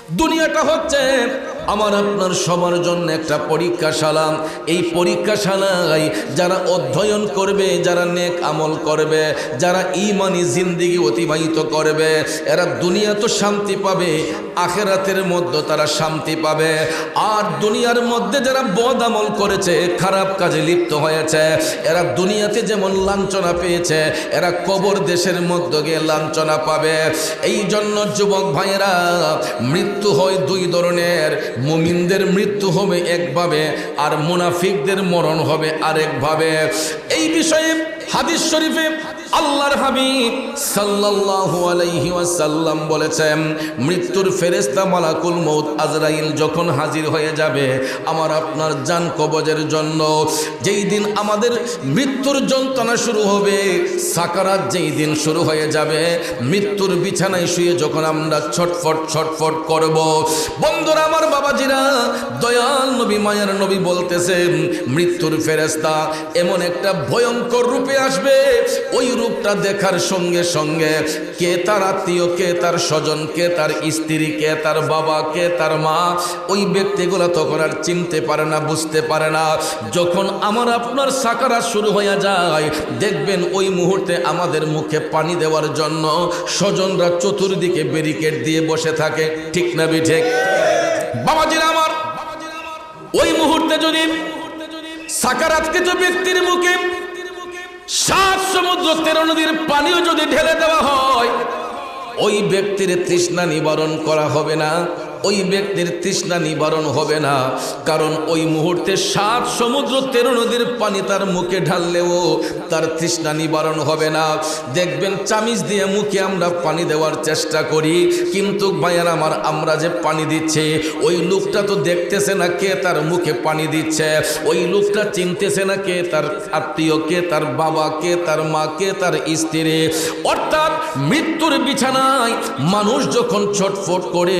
দুনিয়াটা হচ্ছে আমার আপনার সবার জন্য একটা পরীক্ষাশালা। এই পরীক্ষাশালায় যারা অধ্যয়ন করবে, যারা নেক আমল করবে, যারা ঈমানি জিন্দেগি অতিবাহিত করবে, এরা দুনিয়া তো শান্তি পাবে, আখিরাতের মধ্যে তারা শান্তি পাবে। আর দুনিয়ার মধ্যে যারা বদ আমল করেছে, খারাপ কাজে লিপ্ত হয়েছে, এরা দুনিয়াতে যেমন লাঞ্ছনা পেয়েছে, এরা কবর দেশের মধ্যে গিয়ে লাঞ্ছনা পাবে। এই জন্য যুবক ভাইয়েরা, মৃত্যু হয় দুই ধরনের। মুমিনদের মৃত্যু হবে একভাবে, আর মুনাফিকদের মরণ হবে আরেকভাবে। এই বিষয়ে হাদিস শরীফে আল্লাহর হাবিব সাল্লাল্লাহু আলাইহি ওয়াসাল্লাম বলেছেন, মৃত্যুর ফেরেশতা মালাকুল মউত আজরাইল যখন হাজির হয়ে যাবে আমার আপনার জান কবজের জন্য, যেই দিন আমাদের মৃত্যুর যন্ত্রণা শুরু হবে, সাকারাত যেই দিন শুরু হয়ে যাবে, মৃত্যুর বিছানায় শুয়ে যখন আমরা ছটফট ছটফট করব, বন্ধুরা আমার, বাবাজিরা, দয়াল নবী মায়ার নবী বলতেছেন, মৃত্যুর ফেরেশতা এমন একটা ভয়ঙ্কর রূপে আসবে, ওই রূপটা দেখার সঙ্গে সঙ্গে কে তার আত্মীয়, কে তার স্বজন, কে তার স্ত্রী, কে তার বাবা, কে তার মা, ওই ব্যক্তিগুলো তখন আর চিনতে পারে না, বুঝতে পারে না। যখন আমার আপনার সাকারাত শুরু হয়ে যায়, দেখবেন ওই মুহূর্তে আমাদের মুখে পানি দেওয়ার জন্য স্বজনরা চতুর্দিকে ব্যারিকেড দিয়ে বসে থাকে, ঠিক না ঠিক? বাবাজিরা আমার, ওই মুহূর্তে যদি সাকারাতকৃত ব্যক্তির মুখে 7 সমুদ্র 13 নদীর পানিও যদি ঢেলে দেওয়া হয়, ওই ব্যক্তির তৃষ্ণা নিবারণ করা হবে না, ওই ব্যক্তির তৃষ্ণা নিবারণ হবে না। কারণ ওই মুহূর্তে 7 সমুদ্র 13 নদীর পানি তার মুখে ঢাললেও তার তৃষ্ণা নিবারণ হবে না। দেখবেন চামিচ দিয়ে মুখে আমরা পানি দেওয়ার চেষ্টা করি, কিন্তু ভাইয়ার আমার, আমরা যে পানি দিচ্ছি, ওই লোকটা তো দেখতেছে না কে তার মুখে পানি দিচ্ছে, ওই লোকটা চিনতেছে না কে তার আত্মীয়, কে তার বাবা, কে তার মা, কে তার স্ত্রী। অর্থাৎ মৃত্যুর বিছানায় মানুষ যখন ছটফট করে,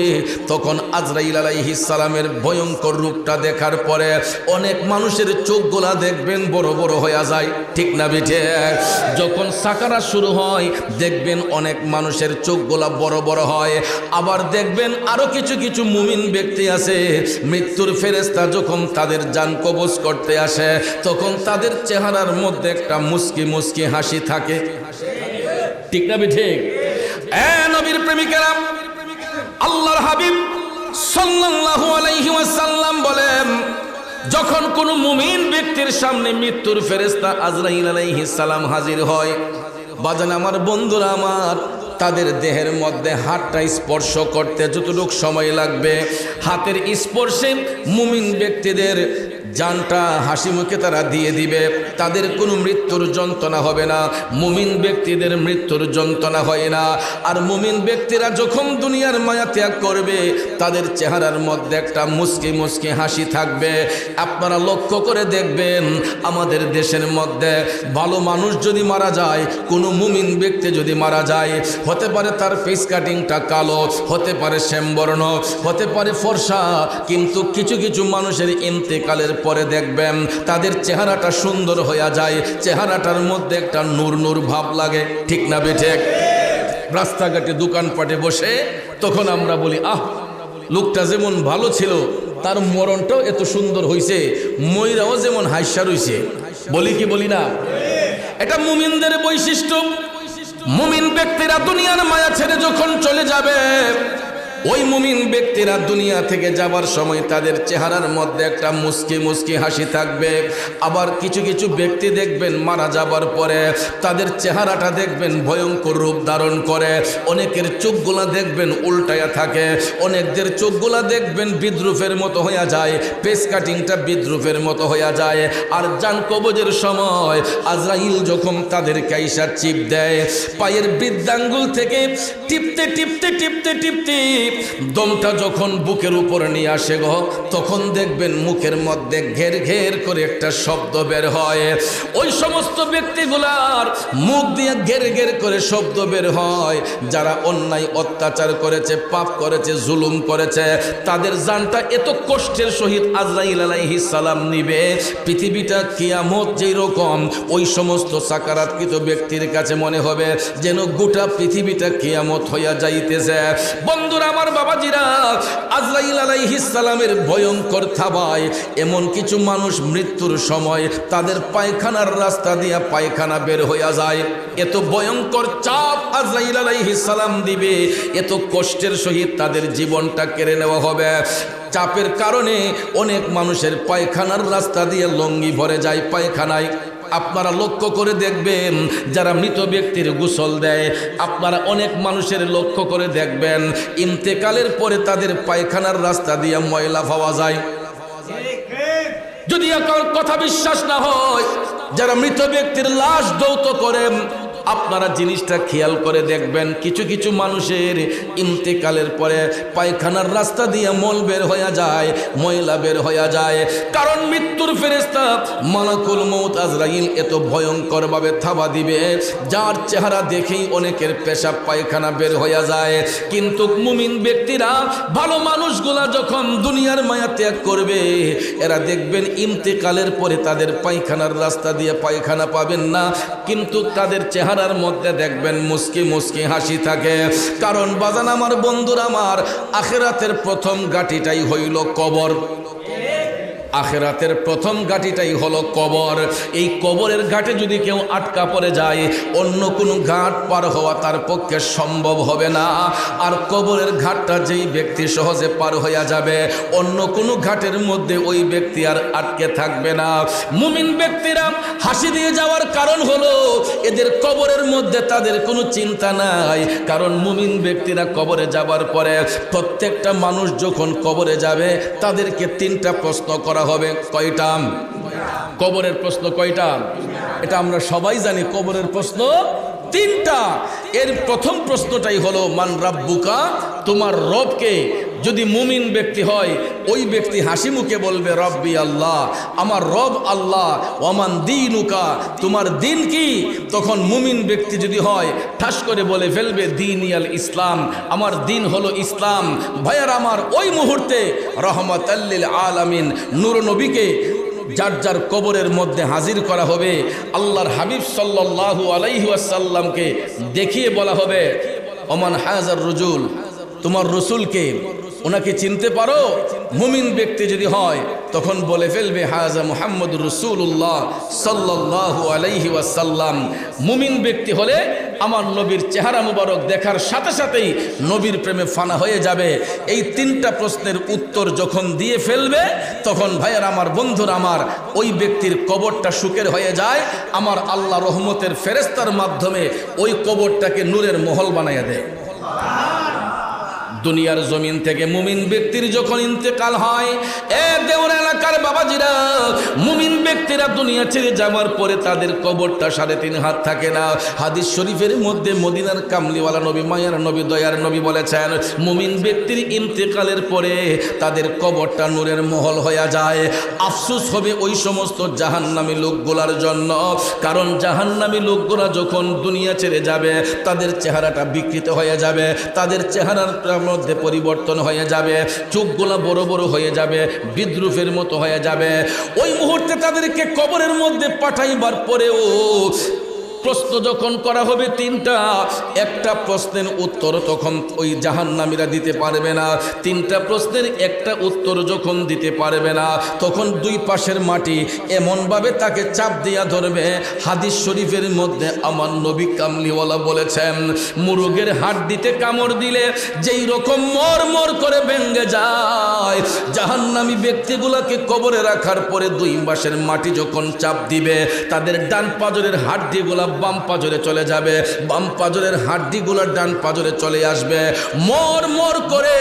তখন আজরাইল আলাইহিস সালামের ভয়ঙ্কর রূপটা দেখার পরে অনেক মানুষের চোখগুলা দেখবেন বড় বড় হয়ে যায়, ঠিক না বেঠে? যখন সাকারাত শুরু হয়, দেখবেন অনেক মানুষের চোখগুলা বড় বড় হয়। আবার দেখবেন আরো কিছু কিছু মুমিন ব্যক্তি আছে, মৃত্যুর ফেরেশতা যখন তাদের জান কবজ করতে আসে, তখন তাদের চেহারার মধ্যে একটা মুস্কি মুস্কি হাসি থাকে, ঠিক না বেঠে? নবীর প্রেমিকেরা, আল্লাহর হাবিব সাল্লাল্লাহু আলাইহি ওয়াসাল্লাম বলেন, যখন কোনো মুমিন ব্যক্তির সামনে মৃত্যুর ফেরেশতা আজরাইল আলাইহিস সালাম হাজির হয়, বাজান আমার, বন্ধুরা আমার, তাদের দেহের মধ্যে হাতটা স্পর্শ করতে যতটুকু সময় লাগবে, হাতের স্পর্শে মুমিন ব্যক্তিদের জানটা হাসি মুখে তারা দিয়ে দিবে, তাদের কোনো মৃত্যুর যন্ত্রণা হবে না, মুমিন ব্যক্তিদের মৃত্যুর যন্ত্রণা হয় না। আর মুমিন ব্যক্তিরা যখন দুনিয়ার মায়া ত্যাগ করবে, তাদের চেহারার মধ্যে একটা মুস্কি মুস্কি হাসি থাকবে। আপনারা লক্ষ্য করে দেখবেন, আমাদের দেশের মধ্যে ভালো মানুষ যদি মারা যায়, কোনো মুমিন ব্যক্তি যদি মারা যায়, হতে পারে তার ফেস কাটিংটা কালো, হতে পারে শ্যামবর্ণ, হতে পারে ফর্সা, কিন্তু কিছু কিছু মানুষের ইন্তেকালের পরে দেখবেন তাদের চেহারাটা সুন্দর হয়ে যায়, চেহারাটার মধ্যে একটা নূর নূর ভাব লাগে, ঠিক না বেঠে? রাস্তাঘাটে দোকানপাটে বসে তখন আমরা বলি, আহ, লোকটা যেমন ভালো ছিল, তার মরণটাও এত সুন্দর হয়েছে, ময়রাও যেমন হাস্যা রয়েছে, বলি কি বলি না? এটা মুমিনদের বৈশিষ্ট্য। মুমিন ব্যক্তিরা দুনিয়ার মায়া ছেড়ে যখন চলে যাবে, ওই মুমিন ব্যক্তিরা দুনিয়া থেকে যাবার সময় তাদের চেহারার মধ্যে একটা মুস্কি মুস্কি হাসি থাকবে। আবার কিছু কিছু ব্যক্তি দেখবেন মারা যাবার পরে তাদের চেহারাটা দেখবেন ভয়ঙ্কর রূপ ধারণ করে। অনেকের চোখগুলা দেখবেন উল্টায়া থাকে, অনেকদের চোখগুলা দেখবেন বিদ্রুপের মতো হয়ে যায়, পেস কাটিংটা বিদ্রুপের মতো হয়ে যায়। আর জান কবজের সময় আজরাইল যখন তাদের কাইসা চিপ দেয়, পায়ের বৃদ্ধাঙ্গুল থেকে টিপতে টিপতে টিপতে টিপতে দমটা যখন বুকের উপর নিয়ে আসে গো, তখন দেখবেন মুখের মধ্যে ঘের ঘের করে একটা শব্দ বের হয়। ওই সমস্ত ব্যক্তিগুলার মুখ দিয়ে ঘের ঘের করে শব্দ বের হয়, যারা অন্যায় অত্যাচার করেছে, পাপ করেছে, জুলুম করেছে, তাদের জানটা এত কষ্টের সহিত আজরাইল আলাইহিস সালাম নিবে। পৃথিবীটা কিয়ামত যেই রকম, ওই সমস্ত সাকারাতকৃত ব্যক্তির কাছে মনে হবে যেন গোটা পৃথিবীটা কিয়ামত হইয়া যাইতেছে। বন্ধুরা আমার বাবাজিরা, আজরাইল আলাইহিস সালামের ভয়ঙ্কর থাবায় এমন কিছু মানুষ মৃত্যুর সময় তাদের পায়খানার রাস্তা দিয়ে পায়খানা বের হইয়া যায়। এত ভয়ঙ্কর চাপ আজরাইল আলাইহিস সালাম দিবে, এত কষ্টের সহিত তাদের জীবনটা কেড়ে নেওয়া হবে। চাপের কারণে অনেক মানুষের পায়খানার রাস্তা দিয়ে লঙ্গি ভরে যায় পায়খানায়। আপনারা লক্ষ্য করে দেখবেন, যারা মৃত ব্যক্তির গোসল দেয়, আপনারা অনেক মানুষের লক্ষ্য করে দেখবেন ইন্তেকালের পরে তাদের পায়খানার রাস্তা দিয়ে ময়লা পাওয়া যায়। যদি আপনার কথা বিশ্বাস না হয়, যারা মৃত ব্যক্তির লাশ ধৌত করেন, আপনারা জিনিসটা খেয়াল করে দেখবেন কিছু কিছু মানুষের ইন্তেকালের পরে পায়খানার রাস্তা দিয়ে মল বের হয়ে যায়, ময়লা বের হয়ে যায়। কারণ মৃত্যুর ফেরেশতা মালাকুল মউত আজরাইল এত ভয়ঙ্করভাবে থাবা দিবে, যার চেহারা দেখেই অনেকের পেশাব পায়খানা বের হয়ে যায়। কিন্তু মুমিন ব্যক্তিরা, ভালো মানুষগুলা যখন দুনিয়ার মায়া ত্যাগ করবে, এরা দেখবেন ইন্তেকালের পরে তাদের পায়খানার রাস্তা দিয়ে পায়খানা পাবেন না, কিন্তু তাদের চেহারার মধ্যে দেখবেন মুস্কি মুস্কি হাসি থাকে। কারণ বাজান আমার, বন্ধুরা আমার, আখিরাতের প্রথম ঘাঁটিটাই হইল কবর। আখিরাতের প্রথম ঘাঁটিটাই হলো কবর। এই কবরের ঘাটে যদি কেউ আটকা পড়ে যায়, অন্য কোনো ঘাট পার হওয়া তার পক্ষে সম্ভব হবে না। আর কবরের ঘাটটা যেই ব্যক্তি সহজে পার হইয়া যাবে, অন্য কোনো ঘাটের মধ্যে ওই ব্যক্তি আর আটকে থাকবে না। মুমিন ব্যক্তিরা হাসি দিয়ে যাওয়ার কারণ হলো এদের কবরের মধ্যে তাদের কোনো চিন্তা নাই। কারণ মুমিন ব্যক্তিরা কবরে যাবার পরে, প্রত্যেকটা মানুষ যখন কবরে যাবে তাদেরকে তিনটা প্রশ্ন করা হবে। কয়টা? কবরের প্রশ্ন কয়টা? এটা আমরা সবাই জানি, কবরের প্রশ্ন তিনটা। এর প্রথম প্রশ্নটাই হলো মান রাব্বুকা, তোমার রবকে। যদি মুমিন ব্যক্তি হয়, ওই ব্যক্তি হাসি মুখে বলবে রব্বি আল্লাহ, আমার রব আল্লাহ। ওমান দীনুকা, তোমার দিন কি? তখন মুমিন ব্যক্তি যদি হয়, ঠাস করে বলে ফেলবে দীনিয়াল ইসলাম, আমার দিন হলো ইসলাম। ভাইয়ার আমার, ওই মুহূর্তে রহমাতাল লিল আলামিন নূর নবীকে যার যার কবরের মধ্যে হাজির করা হবে। আল্লাহর হাবিব সাল্লাল্লাহু আলাইহি ওয়াসাল্লামকে দেখিয়ে বলা হবে ওমান হাজার রুজুল, তোমার রসুলকে, ওনাকে চিনতে পারো? মুমিন ব্যক্তি যদি হয়, তখন বলে ফেলবে হাজা মুহাম্মদ রাসূলুল্লাহ সাল্লাল্লাহু আলাইহি ওয়াসাল্লাম। মুমিন ব্যক্তি হলে আমার নবীর চেহারা মুবারক দেখার সাথে সাথেই নবীর প্রেমে ফানা হয়ে যাবে। এই তিনটা প্রশ্নের উত্তর যখন দিয়ে ফেলবে, তখন ভাইয়ের আমার, বন্ধুর আমার, ওই ব্যক্তির কবরটা সুখের হয়ে যায়। আমার আল্লাহ রহমতের ফেরেশতার মাধ্যমে ওই কবরটাকে নূরের মহল বানাইয়া দেয়। দুনিয়ার জমিন থেকে মুমিন ব্যক্তির যখন ইন্তেকাল হয়, এ দেওর এলাকার বাবাজিরা, মুমিন ব্যক্তিরা দুনিয়া ছেড়ে যাওয়ার পরে তাদের কবরটা 3.5 হাত থাকে না। হাদিস শরীফের মধ্যে মদিনার কামলিওয়ালা নবী, মায়ার নবী, দয়ার নবী বলেছেন, মুমিন ব্যক্তির ইন্তেকালের পরে তাদের কবরটা নূরের মহল হয়ে যায়। আফসোস হবে ওই সমস্ত জাহান্নামী লোকগুলার জন্য। কারণ জাহান্নামী লোকগুলা যখন দুনিয়া ছেড়ে যাবে, তাদের চেহারাটা বিকৃত হয়ে যাবে, তাদের চেহারার মধ্যে পরিবর্তন হয়ে যাবে, চোখগুলা বড় বড় হয়ে যাবে, বিদ্রুপের মতো হয়ে যাবে। ওই মুহূর্তে তাদেরকে কবরের মধ্যে পাঠাইবার পরেও প্রশ্ন যখন করা হবে তিনটা, একটা প্রশ্নের উত্তর তখন ওই জাহান্নামীরা দিতে পারবে না। তিনটা প্রশ্নের একটা উত্তর যখন দিতে পারবে না, তখন দুই পাশের মাটি এমনভাবে তাকে চাপ দিয়া ধরবে। হাদিস শরীফের মধ্যে আমার নবী কামলিওয়ালা বলেছেন, মুরগের হাড্ডিতে কামড় দিলে যেই রকম মর মর করে ভেঙে যায়, জাহান্নামী ব্যক্তিগুলোকে কবরে রাখার পরে দুই পাশের মাটি যখন চাপ দিবে, তাদের ডান পাজরের হাড্ডিগুলা বাম পাজরে চলে যাবে, বাম পাজরের হাড্ডিগুলো ডান পাজরে চলে আসবে। মর মর করে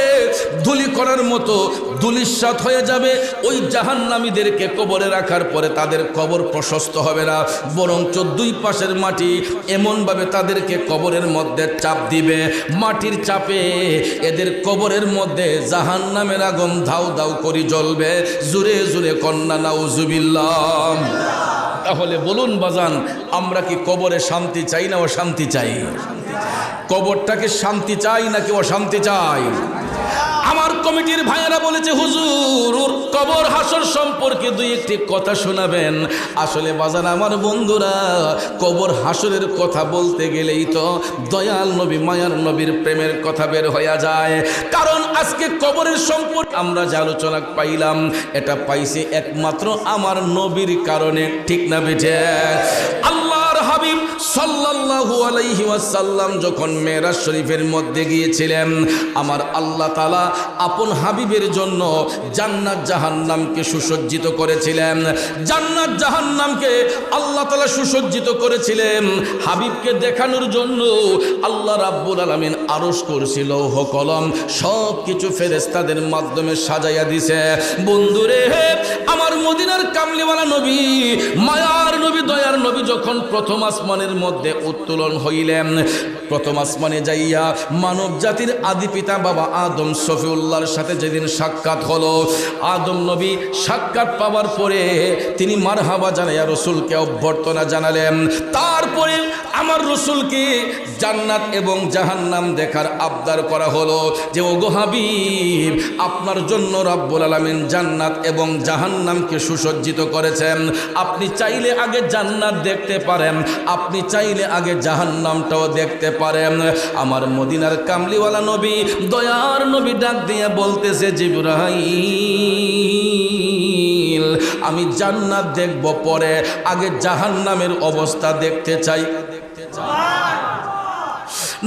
ধুলি করার মতো ধুলিসাৎ হয়ে যাবে। ওই জাহান্নামীদেরকে কবরে রাখার পরে তাদের কবর প্রশস্ত হবে না, বরঞ্চ দুই পাশের মাটি এমনভাবে তাদেরকে কবরের মধ্যে চাপ দিবে, মাটির চাপে এদের কবরের মধ্যে জাহান্নামের আগুন ধাউ ধাউ করে জ্বলবে। জুরে জুরে কন্যা নাউজুবিল্লাহ। তাহলে বলুন বাজান, আমরা কি কবরে শান্তি চাই না অশান্তি চাই? কবরটাকে শান্তি চাই নাকি অশান্তি চাই? আমার কমিটির ভাইয়েরা বলেছে হুজুর কবর হাসর সম্পর্কে দুই একটি কথা শোনাবেন। আসলে বাজান আমার বন্ধুরা, কবর হাসরের কথা বলতে গেলেই তো দয়াল নবী মায়ার নবীর প্রেমের কথা বের হয়ে যায়। কারণ আজকে কবরের সম্পর্কে আমরা যে আলোচনা পাইলাম, এটা পাইছি একমাত্র আমার নবীর কারণে, ঠিক না বেঠে? আল্লাহর হাবিব সাল্লাল্লাহু আলাইহি ওয়াসাল্লাম যখন মেরাজ শরীফের মধ্যে গিয়েছিলেন, আমার আল্লাহ তাআলা আপন হাবিবের জন্য জান্নাত জাহান্নামকে সুসজ্জিত করেছিলেন। জান্নাত জাহান্নামকে আল্লাহ তাআলা সুসজ্জিত করেছিলেন হাবিবকে দেখানোর জন্য। আল্লাহ রাব্বুল আলামিন আরশ কুরসি লৌহ কলম সব কিছু ফেরেশতাদের মাধ্যমে সাজাইয়া দিছে। বন্ধুরে, আমার মদিনার কামলিওয়ালা নবী মায়ার নবী দয়ার নবী যখন প্রথম আসমানের মধ্যে উত্তোলন হইলেন, প্রথম আসমানে যাইয়া মানব জাতির আদি পিতা বাবা আদম সফিউল্লাহর সাথে যেদিন সাক্ষাৎ হলো, আদম নবী সাক্ষাৎ পাওয়ার পরে তিনি মারহাবা জানাইয়া রসুলকে অভ্যর্থনা জানালেন। তারপরে আমার রসুলকে জান্নাত এবং জাহান্নাম দেখার আবদার করা হলো যে ওগো হাবিব, আপনার জন্য রব্বুল আলামিন জান্নাত এবং জাহান্নামকে সুসজ্জিত করেছেন। আপনি চাইলে আগে জান্নাত দেখতে পারেন, আপনি চাইলে আগে জাহান্নামটাও দেখতে পারেন। আমার মদিনার কামলিওয়ালা নবী দয়ার নবী ডাক দিয়ে বলতেছে, জিবরাইল, আমি জান্নাত দেখব, পরে আগে জাহান্নামের অবস্থা দেখতে চাই।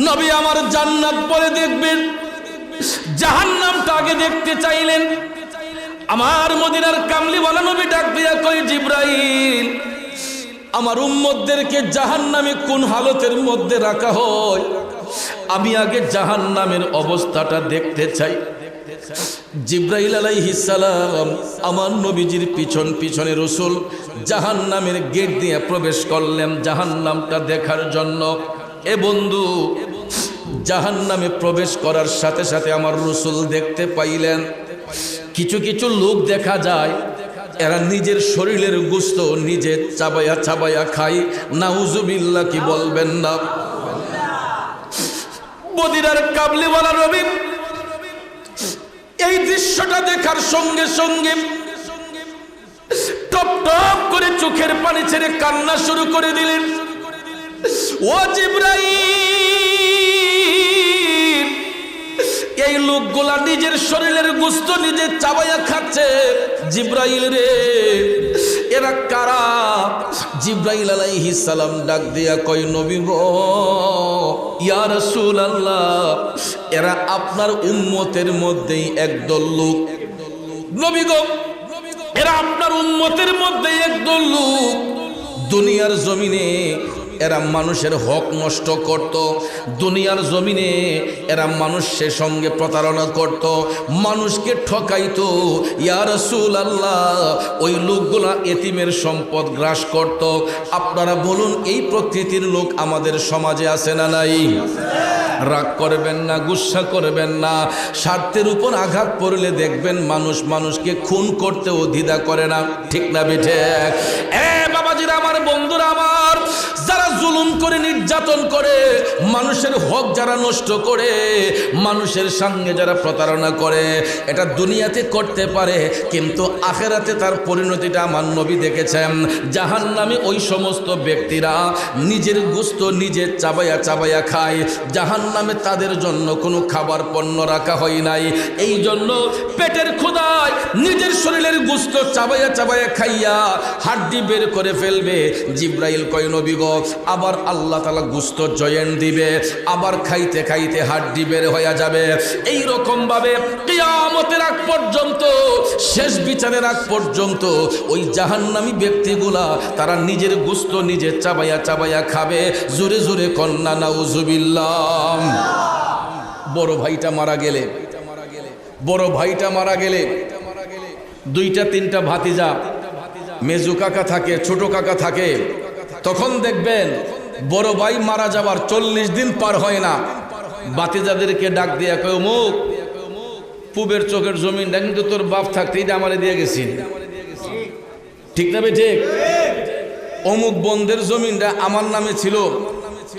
নবী আমার জান্নাত পরে দেখবেন, জাহান্নামটা আগে দেখতে চাইলেন। আমার মদিনার কামলিওয়ালা নবী ডাক দিয়া কই, জিবরাইল, আমার উম্মতদেরকে জাহান্নামে কোন হালতের মধ্যে রাখা হয়, আমি আগে জাহান্নামের অবস্থাটা দেখতে চাই। জিবরাইল আলাইহিস সালাম আমার নবীজির পিছন পিছনে রসুল জাহান্নামের গেট দিয়ে প্রবেশ করলেন জাহান্নামটা দেখার জন্য। এ বন্ধু, জাহান্নামে প্রবেশ করার সাথে সাথে আমার রসুল দেখতে পাইলেন কিছু কিছু লোক দেখা যায়, এরা নিজের শরীরের গোশত নিজে চাবায়া চাবায়া খায়। নাউজুবিল্লাহ, কি বলবেন না? মদিনার কামলিওয়ালা নবী এই দৃশ্যটা দেখার সঙ্গে সঙ্গে টপ টপ করে চোখের পানি ছেড়ে কান্না শুরু করে দিলেন। ও জিবরাইল, এই লোকগুলা নিজের শরীরের গোশত নিজে চাবাইয়া খাচ্ছে। জিবরাইল রে, এরা কারা? জিবরাইল আলাইহিস সালাম ডাক দিয়া কয়, নবী গো, ইয়া রাসূলুল্লাহ, এরা আপনার উম্মতের মধ্যেই একদল লোক। নবী গো, এরা আপনার উম্মতের মধ্যেই একদল লোক। দুনিয়ার জমিনে এরা মানুষের হক নষ্ট করত, দুনিয়ার জমিনে এরা মানুষের সঙ্গে প্রতারণা করত, মানুষকে ঠকাইতো। ইয়া রাসূলুল্লাহ, ওই লোকগুলা এতিমের সম্পদ গ্রাস করত। আপনারা বলুন, এই প্রকৃতির লোক আমাদের সমাজে আছে না নাই? রাগ করবেন না, গুসা করবেন না। স্বার্থের উপর আঘাত পড়লে দেখবেন মানুষ মানুষকে খুন করতেও দ্বিধা করে না, ঠিক না বেঠে? বাবাজিরা আমার, বন্ধুরা আমার, যারা জুলুম করে, নির্যাতন করে, মানুষের হক যারা নষ্ট করে, মানুষের সঙ্গে যারা প্রতারণা করে, এটা দুনিয়াতে করতে পারে, কিন্তু আখেরাতে তার পরিণতিটা আমার নবী দেখেছেন। জাহান্নামে ওই সমস্ত ব্যক্তিরা নিজের গোশত নিজে চাবাইয়া চাবাইয়া খায়। জাহান্নামে তাদের জন্য কোনো খাবার পণ্য রাখা হয় নাই। এই জন্য পেটের ক্ষুধায় নিজের শরীরের গোশত চাবাইয়া চাবাইয়া খাইয়া হাড্ডি বের করে ফেলবে। জিবরাইল কয়, নবী গো, আবার আল্লাহ তাআলা গোশত জয়েন দিবে, আবার খাইতে খাইতে হাড্ডি বের হয়ে যাবে। এই রকম ভাবে কিয়ামতের আগ পর্যন্ত, শেষ বিচারের আগ পর্যন্ত ওই জাহান্নামী ব্যক্তিগুলা তারা নিজের গোশত নিজে চাবাইয়া চাবাইয়া খাবে। জোরে জোরে কন্না নাউজুবিল্লাহ। বড় ভাইটা মারা গেলে, বড় ভাইটা মারা গেলে দুইটা তিনটা ভাতিজা, মেজু কাকা থাকে, ছোট কাকা থাকে, তখন দেখবেন বড় ভাই মারা যাবার 40 দিন পার হয় না, ভাতিজাদেরকে ডাক দিয়া কয়, অমুক পূবের চোখের জমিনটা কিন্তু তোর বাপ থাকতে এটা আমারে দিয়ে গেছি, ঠিক না বে ঠিক? অমুক বন্ধের জমিনটা আমার নামে ছিল,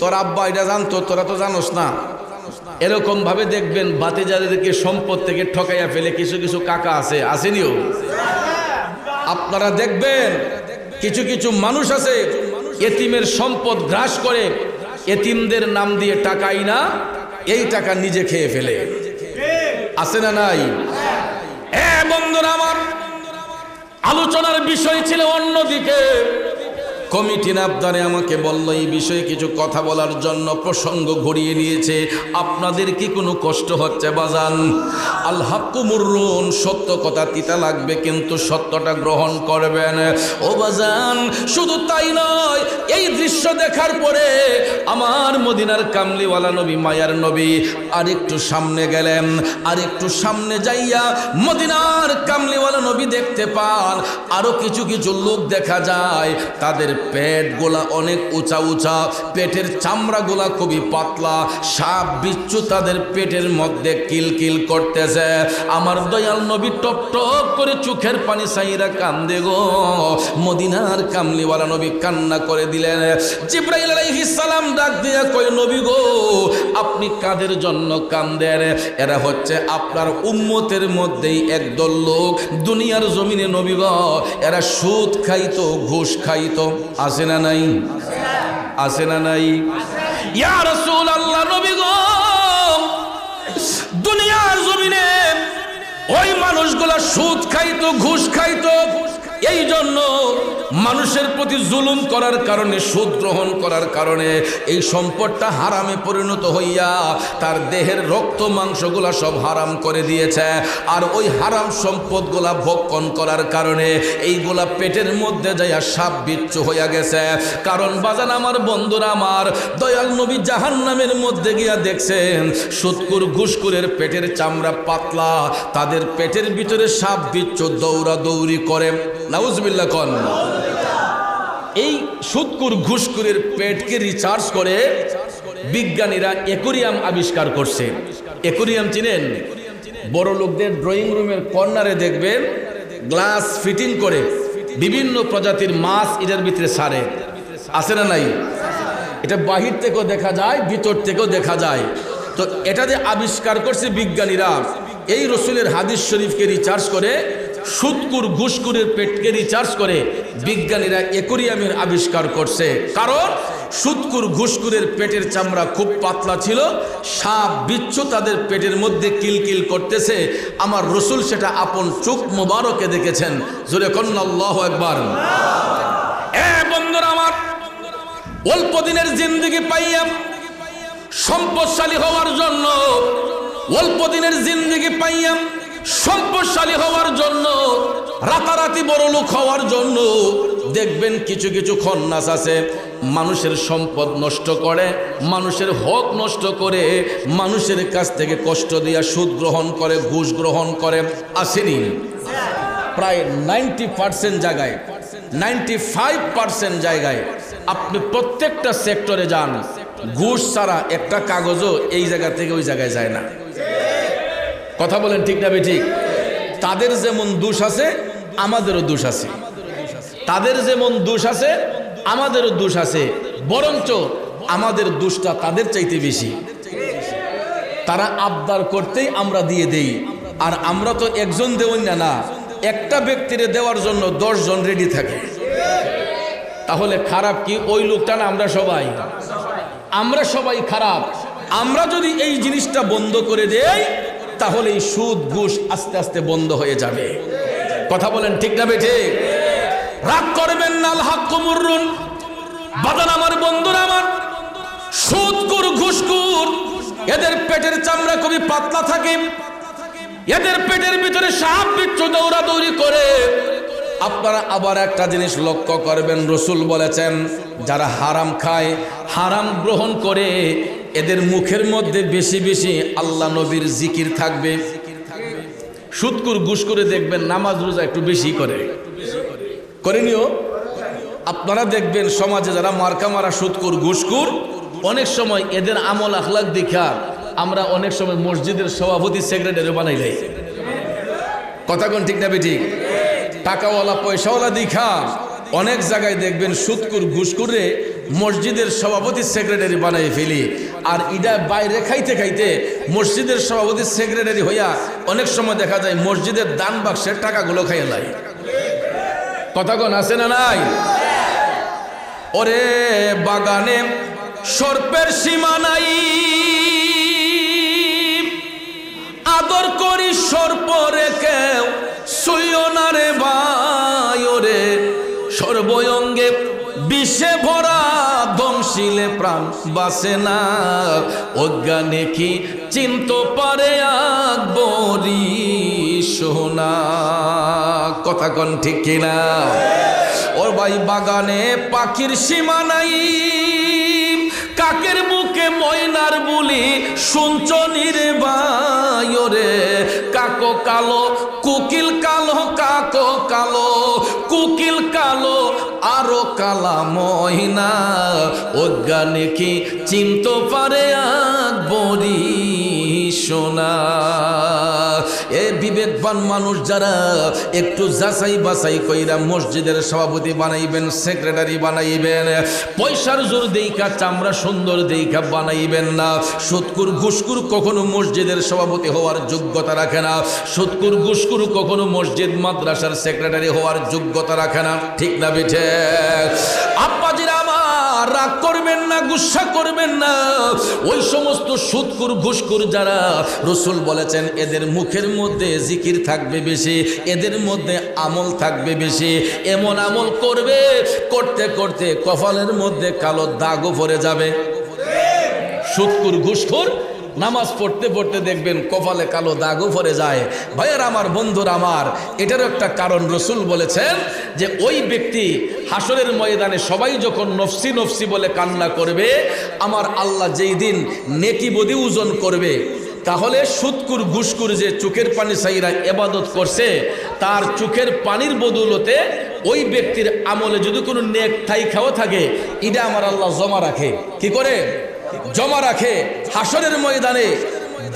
তোর আব্বা এটা জানতো, তোরা তো জানোস না। এরকম ভাবে দেখবেন বাতিজাদেরকে সম্পদ থেকে ঠকাইয়া ফেলে কিছু কিছু কাকা আছে, আসেনিও? আপনারা দেখবেন কিছু কিছু মানুষ আছে এতিমের সম্পদ গ্রাস করে, এতিমদের নাম দিয়ে টাকাই না, এই টাকা নিজে খেয়ে ফেলে। আছে না নাই? বন্ধুরা আমার, আলোচনার বিষয় ছিল অন্যদিকে। কমিটি আবদারে আমাকে বলল এই বিষয়ে কিছু কথা বলার জন্য, প্রসঙ্গ ঘুরিয়ে নিয়েছে। আপনাদের কি কোনো কষ্ট হচ্ছে বাজান? আল হাক্কু মুররুন, সত্য কথা তিতা লাগবে কিন্তু সত্যটা গ্রহণ করবেন। ও বাজান, শুধু তাই নয়, এই দৃশ্য দেখার পরে আমার মদিনার কামলিওয়ালা নবী, মায়ার নবী আরেকটু সামনে গেলেন। আরেকটু সামনে যাইয়া মদিনার কামলিওয়ালা নবী দেখতে পান আরো কিছু কিছু লোক দেখা যায়, তাদের পেট গোলা অনেক উঁচা উঁচা, পেটের চামড়া গোলা খুবই পাতলা, সাপ বিচ্ছু তাদের পেটের মধ্যে কিলকিল করতেছে। আমার দয়াল নবী টপ টপ করে চোখের পানি সাইরা কান্দে গো। মদিনার কামলিওয়ালা নবী কান্না করে দিলেন। জিবরাইল আলাইহিস সালাম ডাক দিয়া কয়, নবী গো, আপনি কাদের জন্য কান্দেন? এরা হচ্ছে আপনার উম্মতের মধ্যেই একদল লোক, দুনিয়ার জমিনে নবী গো এরা সুদ খাইতো, ঘুষ খাইতো। আছে না নাই? আছে না নাই? ইয়া রাসূলুল্লাহ, নবী গো, দুনিয়ার জমিনে ওই মানুষগুলা সুদ খাইতো, ঘুষ খাইতো, এই জন্য মানুষের প্রতি জুলুম করার কারণে, সুদ গ্রহণ করার কারণে এই সম্পদটা হারামে পরিণত হইয়া তার দেহের রক্ত মাংসগুলা সব হারাম করে দিয়েছে। আর ওই হারাম সম্পদগুলা ভক্ষণ করার কারণে এইগুলা পেটের মধ্যে যাইয়া সাপ বিচ্ছু হইয়া গেছে। কারণ বাজান আমার, বন্ধুরা আমার, দয়াল নবী জাহান্নামের মধ্যে গিয়া দেখছেন সুদকুর ঘুষকুরের পেটের চামড়া পাতলা, তাদের পেটের ভিতরে সাপ বিচ্ছু দৌড়া দৌড়ি করে। নাউজুবিল্লাহ কোন। এই সুদকুর ঘুষকুরের পেটকে রিচার্জ করে বিজ্ঞানীরা অ্যাকোরিয়াম আবিষ্কার করছে। অ্যাকোরিয়াম চিনেন? বড় লোকদের ড্রয়িং রুমের কর্নারে দেখবেন গ্লাস ফিটিং করে বিভিন্ন প্রজাতির মাছ এটার ভিতরে ছাড়ে। আছে না নাই? এটা বাহির থেকেও দেখা যায়, ভিতর থেকেও দেখা যায়। তো এটা যে আবিষ্কার করছে বিজ্ঞানীরা, এই রসুলের হাদিস শরীফকে রিচার্জ করে, সুদকুর ঘুষকুরের পেটকে রিচার্জ করে বিজ্ঞানীরা অ্যাকোরিয়ামের আবিষ্কার করছে। কারণ সুদকুর ঘুষকুরের পেটের চামড়া খুব পাতলা ছিল, সাপ বিচ্ছু তাদের পেটের মধ্যে কিলকিল করতেছে। আমার রসুল সেটা আপন চোখ মোবারকে দেখেছেন। জোরে কন্না আল্লাহু আকবার। বন্ধুরা আমার, অল্প দিনের জিন্দেগি পাইয়া সম্পদশালী হওয়ার জন্য, অল্প দিনের জিন্দেগি পাইয়া সম্পদশালী হওয়ার জন্য, রাতারাতি বড় লোক হওয়ার জন্য দেখবেন কিছু কিছু খন্নাস আছে মানুষের সম্পদ নষ্ট করে, মানুষের হক নষ্ট করে, মানুষের কাছ থেকে কষ্ট দিয়া সুদ গ্রহণ করে, ঘুষ গ্রহণ করে। আসেনি? প্রায় 90% জায়গায়, 95% জায়গায় আপনি প্রত্যেকটা সেক্টরে যান, ঘুষ ছাড়া একটা কাগজও এই জায়গা থেকে ওই জায়গায় যায় না। কথা বলেন ঠিক না বেঠিক? তাদের যেমন দোষ আছে আমাদেরও দোষ আছে, তাদের যেমন দোষ আছে আমাদেরও দোষ আছে, বরঞ্চ আমাদের দোষটা তাদের চাইতে বেশি। তারা আবদার করতেই আমরা দিয়ে দেই, আর আমরা তো একজন দেওই না, একটা ব্যক্তিরে দেওয়ার জন্য 10 জন রেডি থাকে। তাহলে খারাপ কি ওই লোকটা না আমরা সবাই? আমরা সবাই খারাপ। আমরা যদি এই জিনিসটা বন্ধ করে দেই তাহলে এই সুদ ঘুষ আস্তে আস্তে বন্ধ হয়ে যাবে। কথা বলেন ঠিক না বেঠিক? রাগ করবেন না, আল হাক্কু মুররুন। বাদান আমার, বন্ধুরা আমার, সুদকুর ঘুষকুর এদের পেটের চামড়া খুবই পাতলা থাকে, এদের পেটের ভিতরে সাপ বিচ্ছু দৌড়াদৌড়ি করে। আপনারা আবার একটা জিনিস লক্ষ্য করবেন, রসুল বলেছেন যারা হারাম খায়, হারাম গ্রহণ করে, এদের মুখের মধ্যে বেশি বেশি আল্লাহ নবীর জিকির থাকবে। সুদকুর ঘুষ করে দেখবেন নামাজ রোজা একটু বেশি করে, করেনিও? আপনারা দেখবেন সমাজে যারা মার্কা মারা সুদকুর ঘুষকুর, অনেক সময় এদের আমল আখলাক দেখা আমরা অনেক সময় মসজিদের সভাপতি সেক্রেটারি বানাই দেয়। কথা কোন ঠিক না বেঠিক? টাকাওয়ালা পয়সাওয়ালা দেখা অনেক জায়গায় দেখবেন সুদকুর ঘুষকুরে মসজিদের সভাপতি সেক্রেটারি বানাই ফেলি। আর ইডা বাইরে খাইতে খাইতে মসজিদের সভাপতি সেক্রেটারি হইয়া অনেক সময় দেখা যায় মসজিদের দান বাক্সের টাকাগুলো খাইয়া যায়। কথা কোন আছে না নাই? ওরে বাগানে সর্পের সীমা নাই, আদর করি সর্প রেখে সইও না রে ভাই। ওরে সর্বঙ্গে বিষে ভরা ধ্বংসিলে প্রাণ বাসে না, অজ্ঞানে কি চিনতে পারে আকবরী সোনা। কথা কোন ঠিক কিনা? ওর ভাই বাগানে পাখির সীমা নাই, কাকের বুকে ময়নার বুলি শুনছনি রে ভাই। ওরে কাকো কালো কুকিল কালো, কাকো কালো কুকিল কালো, আরো কালা ময়না, অজ্ঞানে কি চিনতে পারে আকবরী সোনা। এ বিবেকবান মানুষ যারা একটু যাচাই বাছাই কইরা মসজিদের সভাপতি বানাইবেন, সেক্রেটারি বানাইবেন, পয়সার জোর দেইকা চামড়া সুন্দর দেইকা বানাইবেন না। সুদকুর ঘুষকুর কখনো মসজিদের সভাপতি হওয়ার যোগ্যতা রাখে না। সুদকুর ঘুষকুর কখনো মসজিদ মাদ্রাসার সেক্রেটারি হওয়ার যোগ্যতা রাখে না। ঠিক না বেঠে? আব্বাজিরা আমার রাগ করবেন না, গুসা করবেন না। ওই সমস্ত সুদকুর ঘুষকুর যারা, রসুল বলেছেন এদের মুখের মধ্যে জিকির থাকবে বেশি, এদের মধ্যে আমল থাকবে বেশি। এমন আমল করবে করতে করতে কপালের মধ্যে কালো দাগও পড়ে যাবে। সুদকুর ঘুষখোর নামাজ পড়তে পড়তে দেখবেন কপালে কালো দাগও পড়ে যায়। ভাইয়ার আমার, বন্ধুর আমার, এটারও একটা কারণ রসুল বলেছেন যে ওই ব্যক্তি হাসরের ময়দানে সবাই যখন নফসি নফসি বলে কান্না করবে, আমার আল্লাহ যেই দিন নেকি বদি ওজন করবে, তাহলে সুদকুর ঘুষকুর যে চোখের পানি সাইরা ইবাদত করছে, তার চোখের পানির বদৌলতে ওই ব্যক্তির আমলে যদি কোনো নেক ঠাই খাওয়া থাকে, এটা আমার আল্লাহ জমা রাখে। কি করে জমা রাখে? হাসরের ময়দানে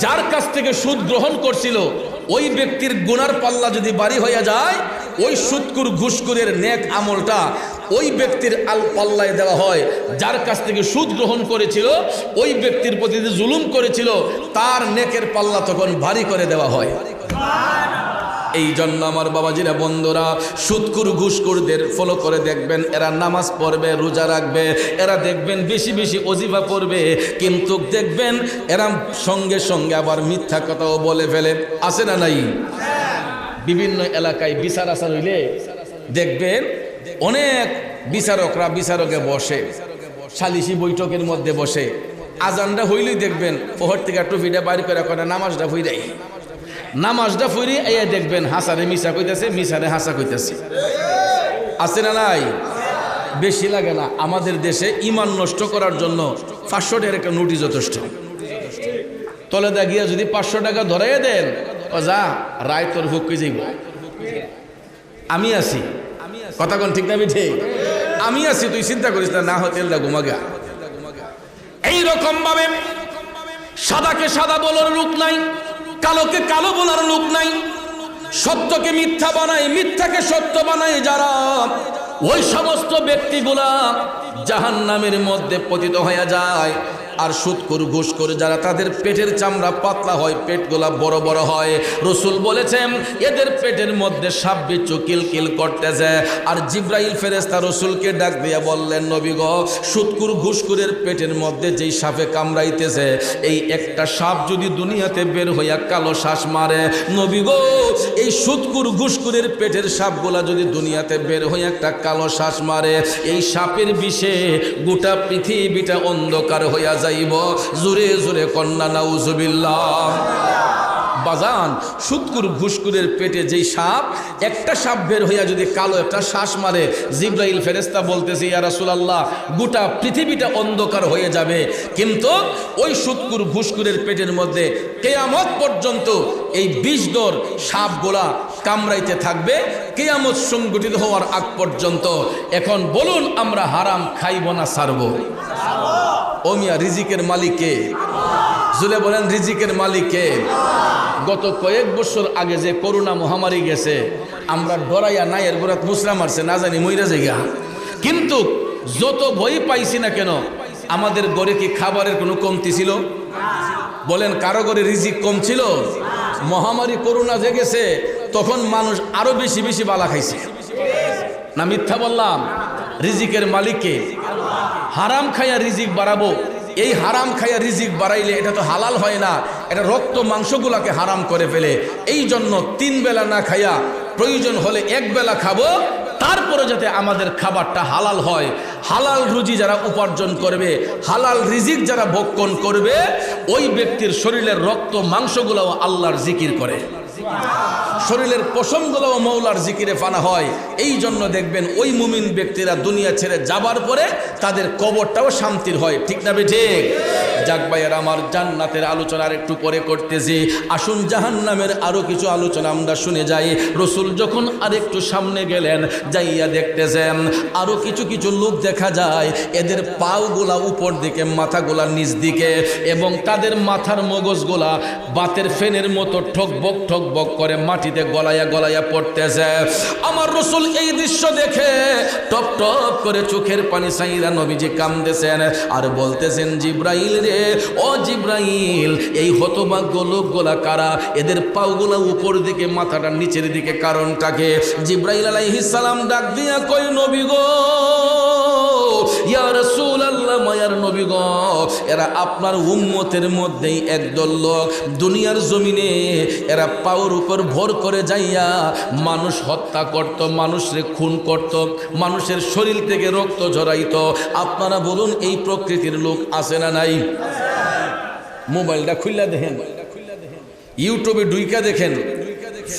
যার কাছ থেকে সুদ গ্রহণ করছিল ওই ব্যক্তির গুনার পাল্লা যদি বাড়ি হয়ে যায়, ওই সুদকুর ঘুষকুরের নেক আমলটা ওই ব্যক্তির আল পাল্লায় দেওয়া হয়। যার কাছ থেকে সুদ গ্রহণ করেছিল, ওই ব্যক্তির প্রতি যে জুলুম করেছিল, তার নেকের পাল্লা তখন ভারী করে দেওয়া হয়। এই জন্য আমার বাবাজিরা, বন্ধুরা, সুদকুর ঘুষকুরদের ফলো করে দেখবেন এরা নামাজ পড়বে, রোজা রাখবে, এরা দেখবেন বেশি বেশি ওজিফা পড়বে, কিন্তু দেখবেন এরা সঙ্গে সঙ্গে আবার মিথ্যা কথাও বলে ফেলে। আছে না নাই? বিভিন্ন এলাকায় বিচার আচার হইলে দেখবেন অনেক বিচারকরা বিচারকে বসে, সালিশি বৈঠকের মধ্যে বসে, আজানটা হইলেই দেখবেন ওহর থেকে টুপিটা বাইর করে করে নামাজটা হইরাই, নামাজটা ফুরি এই দেখবেন হাসারে মিশা কইতেছে, মিশারে হাসা কইতেছে। আছে না নাই? বেশি লাগে না? আমাদের দেশে ইমান নষ্ট করার জন্য 500 টাকার একটা নোটিশ যথেষ্ট। তলে দা গিয়া যদি 500 টাকা ধরাইয়া দেন, ও যা রায় তোর হুক যাইব। আমি আছি, কথা কোন ঠিক না বিঠে? আমি আছি, তুই চিন্তা করিস না, না হতে দা ঘুমাগা। এইরকম ভাবে সাদাকে সাদা বলার লোক নাই, কালোকে কালো বলার লোক নাই, সত্যকে মিথ্যা বানায়, মিথ্যাকে সত্য বানায় যারা, ওই সমস্ত ব্যক্তিগুলা জাহান্নামের মধ্যে পতিত হয়ে যায়। আর সুদখোর ঘুষখোর যারা, তাদের পেটের চামড়া পাতলা হয়, পেটগুলা বড় বড় হয়। রসুল বলেছেন এদের পেটের মধ্যে সাপ বিচ্ছু কিলকিল করতেছে। আর জিব্রাইল ফেরেশতা রসুলকে ডাক দিয়া বললেন, নবী গো, সুদখোর ঘুষখোরের পেটের মধ্যে যেই সাপে কামড়াইতেছে, এই একটা সাপ যদি দুনিয়াতে বের হইয়া কালো শ্বাস মারে, নবী গো, এই সুদখোর ঘুষখোরের পেটের সাপগুলা যদি দুনিয়াতে বের হইয়া একটা কালো শ্বাস মারে, এই সাপের বিষে গোটা পৃথিবীটা অন্ধকার হইয়া যায়। জোরে জোরে কন্যা নাউজুবিল্লাহ। বাজান, সুদখোর ঘুষখোরের পেটে যেই সাপ, একটা সাপ বের হইয়া যদি কালো একটা শ্বাস মারে, জিব্রাইল ফেরেশতা বলতেছে, ইয়া রাসূলুল্লাহ, গোটা পৃথিবীটা অন্ধকার হয়ে যাবে। কিন্তু ওই সুদখোর ঘুষখোরের পেটের মধ্যে কিয়ামত পর্যন্ত এই 20 দর সাপগুলা কামড়াইতে থাকবে, কিয়ামত সংগঠিত হওয়ার আগ পর্যন্ত। এখন বলুন, আমরা হারাম খাইব না ছাড়ব? ও মিয়া, রিজিকের মালিক কে? জুলে বলেন, রিজিকের মালিক কে? গত কয়েক বছর আগে যে করোনা মহামারী গেছে, আমরা ডরাইয়া নাইয়ের গোড়াত মুসরা মারছে, না জানি মইরা জায়গা। কিন্তু যত ভয় পাইছি না কেন, আমাদের ঘরে কি খাবারের কোনো কমতি ছিল? বলেন, কারো ঘরে রিজিক কম ছিল? মহামারী করোনা যে গেছে তখন মানুষ আরো বেশি বেশি বালা খাইছে না? মিথ্যা বললাম? রিজিকের মালিককে হারাম খাইয়া রিজিক বাড়াবো, এই হারাম খাইয়া রিজিক বাড়াইলে এটা তো হালাল হয় না, এটা রক্ত মাংসগুলাকে হারাম করে ফেলে। এই জন্য 3 বেলা না খাইয়া প্রয়োজন হলে 1 বেলা খাবো, তারপরে যাতে আমাদের খাবারটা হালাল হয়। হালাল রুজি যারা উপার্জন করবে, হালাল রিজিক যারা ভক্ষণ করবে, ওই ব্যক্তির শরীরের রক্ত মাংসগুলোও আল্লাহর জিকির করে, শরীরের পশমগুলোও মৌলার জিকিরে ফানা হয়। এই জন্য দেখবেন ওই মুমিন ব্যক্তিরা দুনিয়া ছেড়ে যাবার পরে তাদের কবরটাও শান্তির হয়। ঠিক না ঠিক? যাক ভাইয়ের আমার, জান্নাতের আলোচনা আর একটু পরে করতেছি, আসুন জাহান্নামের আরো কিছু আলোচনা আমরা শুনে যাই। রসুল যখন আরেকটু সামনে গেলেন, যাইয়া দেখতেছেন আরো কিছু কিছু লোক দেখা যায়, এদের পাওগুলা উপর দিকে, মাথাগুলা নিচ দিকে, এবং তাদের মাথার মগজগুলা বাতের ফেনের মতো ঠকবক ঠকবক করে মাটিতে গলায়া গলায়া পড়তেছে। আমার রসুল এই দৃশ্য দেখে টপ টপ করে চোখের পানি সাইরা নবীজি কামতেছেন আর বলতেছেন, জিব্রাইল রে, ও জিব্রাইল, এই হতভাগ্য লোকগুলা কারা? এদের পাওগুলা উপর দিকে, মাথাটা নিচের দিকে, কারণটাকে? জিব্রাইল আলাইহিস সালাম ডাক দিয়া কই, নবী গো, ইয়া রাসূলুল্লাহ, মায়ার নবী গো, এরা আপনার উম্মতের মধ্যেই একদল লোক, দুনিয়ার জমিনে এরা পাওর উপর ভর করে যাইয়া মানুষ হত্যা করত, মানুষরে খুন করত, মানুষের শরীর থেকে রক্ত ঝরাইত। আপনারা বলুন, এই প্রকৃতির লোক আছে না নাই? মোবাইলটা খুললা দেখেন, ইউটিউবে ঢুইকা দেখেন,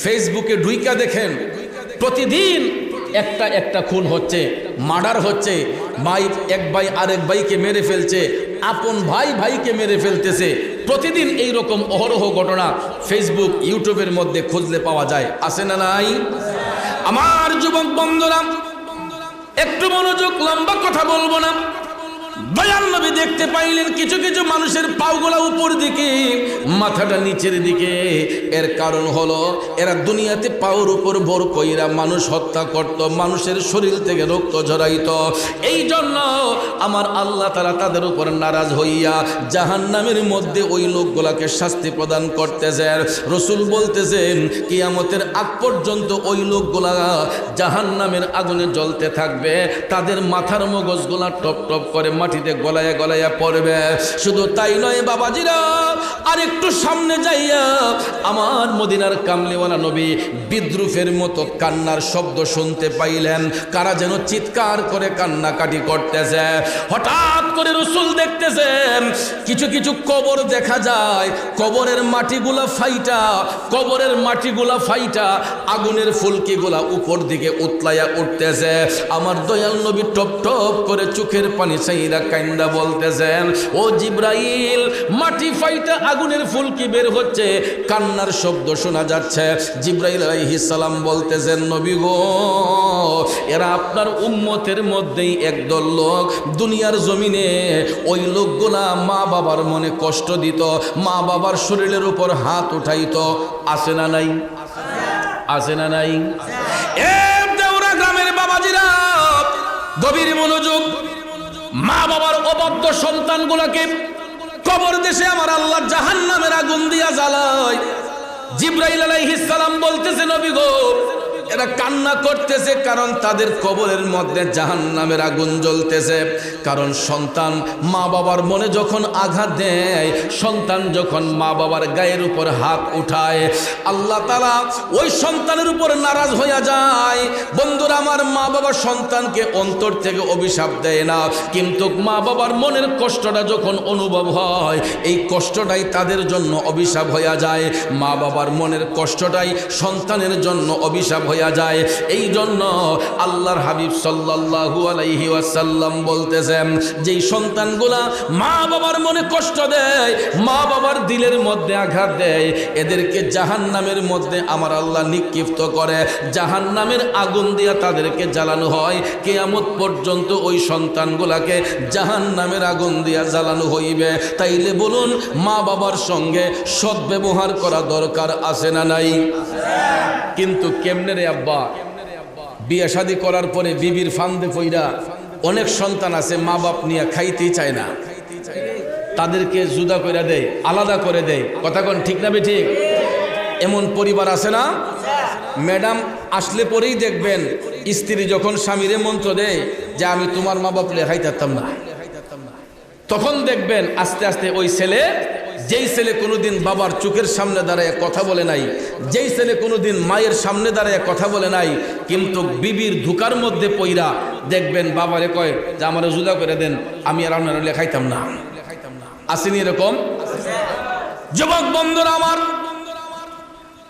ফেসবুকে ঢুইকা দেখেন, প্রতিদিন একটা একটা খুন হচ্ছে, মার্ডার হচ্ছে, ভাই এক ভাই আরেক ভাইকে মেরে ফেলছে, আপন ভাই ভাইকে মেরে ফেলতেছে। প্রতিদিন এই রকম অহরহ ঘটনা ফেসবুক ইউটিউবের মধ্যে খুঁজলে পাওয়া যায়, আছে না নাই? আমার যুবক বন্ধুরা, একটু মনোযোগ, লম্বা কথা বলবো না। দয়াল নবী দেখতে পাইলেন কিছু কিছু মানুষের পাওগুলা উপর দিকে, মাথাটা নিচের দিকে। এর কারণ হলো এরা দুনিয়াতে পাওর উপর ভর কইরা মানুষ হত্যা করত, মানুষের শরীর থেকে রক্ত ঝরাইত। এই জন্য আমার আল্লাহ তাআলা তাদের উপর নারাজ হইয়া জাহান্নামের মধ্যে ওই লোকগুলাকে শাস্তি প্রদান করতেছেন। রাসূল বলতেছেন, কিয়ামতের আগ পর্যন্ত ওই লোকগুলা জাহান্নামের আগুনে জ্বলতে থাকবে, তাদের মাথার মগজগুলা টপ টপ করে মাটিতে গলায়া গলায়া পড়বে। শুধু তাই নয় বাবাজিরা, আর একটু সামনে যাইয়া আমার মদিনার কামলিওয়ালা নবী বিদ্রুপের মতো কান্নার শব্দ শুনতে পাইলেন। কারা যেন চিৎকার করে কান্নাকাটি করতেছে। হঠাৎ করে রাসূল দেখতেছেন কিছু কিছু কবর দেখা যায়, কবরের মাটিগুলা ফাইটা আগুনের ফুলকিগুলা উপর দিকে উতলাইয়া উঠতেছে। আমার দয়াল নবী টপ টপ করে চোখের পানি চাইরা কান্দা বলতেছেন, ও জিব্রাইল, মাটি ফাইটা আগুনের ফুলকি বের হচ্ছে, কান্নার শব্দ শোনা যাচ্ছে। জিব্রাইল আলাইহিস সালাম বলতেছেন, নবী গো, এরা আপনার উম্মতের মধ্যেই একদল লোক, দুনিয়ার জমিনে ওই লোকগুলা মা বাবার মনে কষ্ট দিত, মা বাবার শরীরের উপর হাত উঠাইত। আছে না নাই? আছে না নাই? এ দেওরা গ্রামের বাবাজিরা, গভীর মনোযোগ। মা বাবার অবাধ্য সন্তানগুলোকে কবর দেশে আমার আল্লাহ জাহান্নামের আগুন দিয়া জ্বালায়। জিব্রাইল আলাইহিস সালাম বলতেছে, নবী গো, এরা কান্না করতেছে কারণ তাদের কবরের মধ্যে জাহান্নামের আগুন জ্বলতেছে। কারণ সন্তান মা বাবার মনে যখন আঘাত দেয়, সন্তান যখন মা বাবার গায়ের উপর হাত উঠায়, আল্লাহ তাআলা ওই সন্তানের উপর নারাজ হয়ে যায়। বন্ধুরা আমার, মা বাবা সন্তানকে অন্তর থেকে অভিশাপ দেয় না, কিন্তু মা বাবার মনের কষ্টটা যখন অনুভব হয়, এই কষ্টটাই তাদের জন্য অভিশাপ হয়ে যায়। মা বাবার মনের কষ্টটাই সন্তানের জন্য অভিশাপ হয়ে যায়। এই জন্য আল্লাহর হাবিব সাল্লাল্লাহু আলাইহি ওয়াসাল্লাম বলতেছেন, যেই সন্তানগুলা মা বাবার মনে কষ্ট দেয়, মা বাবার দিলের মধ্যে আঘাত দেয়, এদেরকে জাহান্নামের মধ্যে আমার আল্লাহ নিক্ষিপ্ত করে, জাহান্নামের আগুন দিয়া তাদেরকে জ্বালানো হয়। কিয়ামত পর্যন্ত ওই সন্তানগুলাকে জাহান্নামের আগুন দিয়া জ্বালানো হইবে। তাইলে বলুন, মা বাবার সঙ্গে সদ্ব্যবহার করা দরকার আছে না নাই? কিন্তু কেমনে রে আব্বা, বিয়ে শাদী করার পরে বিবির ফান্দে পইরা অনেক সন্তান আছে মা বাপ নিয়ে খাইতেই চায় না, তাদেরকে জুদা করে দেয়, আলাদা করে দেয়। কথা কোন ঠিক না ঠিক? এমন পরিবার আছে না? ম্যাডাম আসলে পরেই দেখবেন স্ত্রী যখন স্বামীরে মন্ত্র দেয় যে আমি তোমার মা বাপ লেখাই থাকতাম না, তখন দেখবেন আস্তে আস্তে ওই ছেলে, যেই ছেলে কোনোদিন বাবার চোখের সামনে দাঁড়ায় কথা বলে নাই, যেই ছেলে কোনোদিন মায়ের সামনে দাঁড়ায় কথা বলে নাই, কিন্তু বিবির ধোকার মধ্যে পইরা দেখবেন বাবারে কয় যে আমার জুদা করে দেন, আমি আর আপনারা লেখাইতাম না। আসেনি এরকম? যুবক বন্ধুরা আমার,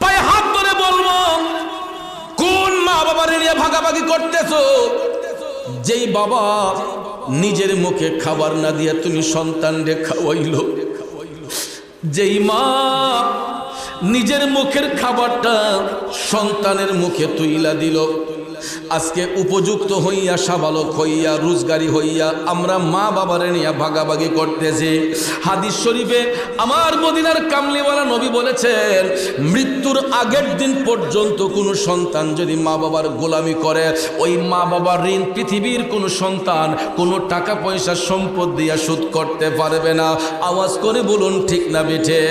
পায়ে হাত ধরে বলবো, কোন মা বাবার নিয়ে ভাগাভাগি করতেছো? যেই বাবা নিজের মুখে খাবার না দিয়া তুমি সন্তানরে খাওয়াইলো, যেই মা নিজের মুখের খাবারটা সন্তানের মুখে তুইলা দিল, আজকে উপযুক্ত হইয়া সাবালক হইয়া রোজগারি হইয়া আমরা মা বাবারে নিয়ে ভাগাভাগি করতেছি। হাদিস শরীফে আমার মদিনার কামলিওয়ালা নবী বলেছেন, মৃত্যুর আগের দিন পর্যন্ত কোনো সন্তান যদি মা বাবার গোলামি করে, ওই মা বাবার ঋণ পৃথিবীর কোনো সন্তান কোনো টাকা পয়সা সম্পদ দিয়া শোধ করতে পারবে না। আওয়াজ করে বলুন ঠিক না বেঠে?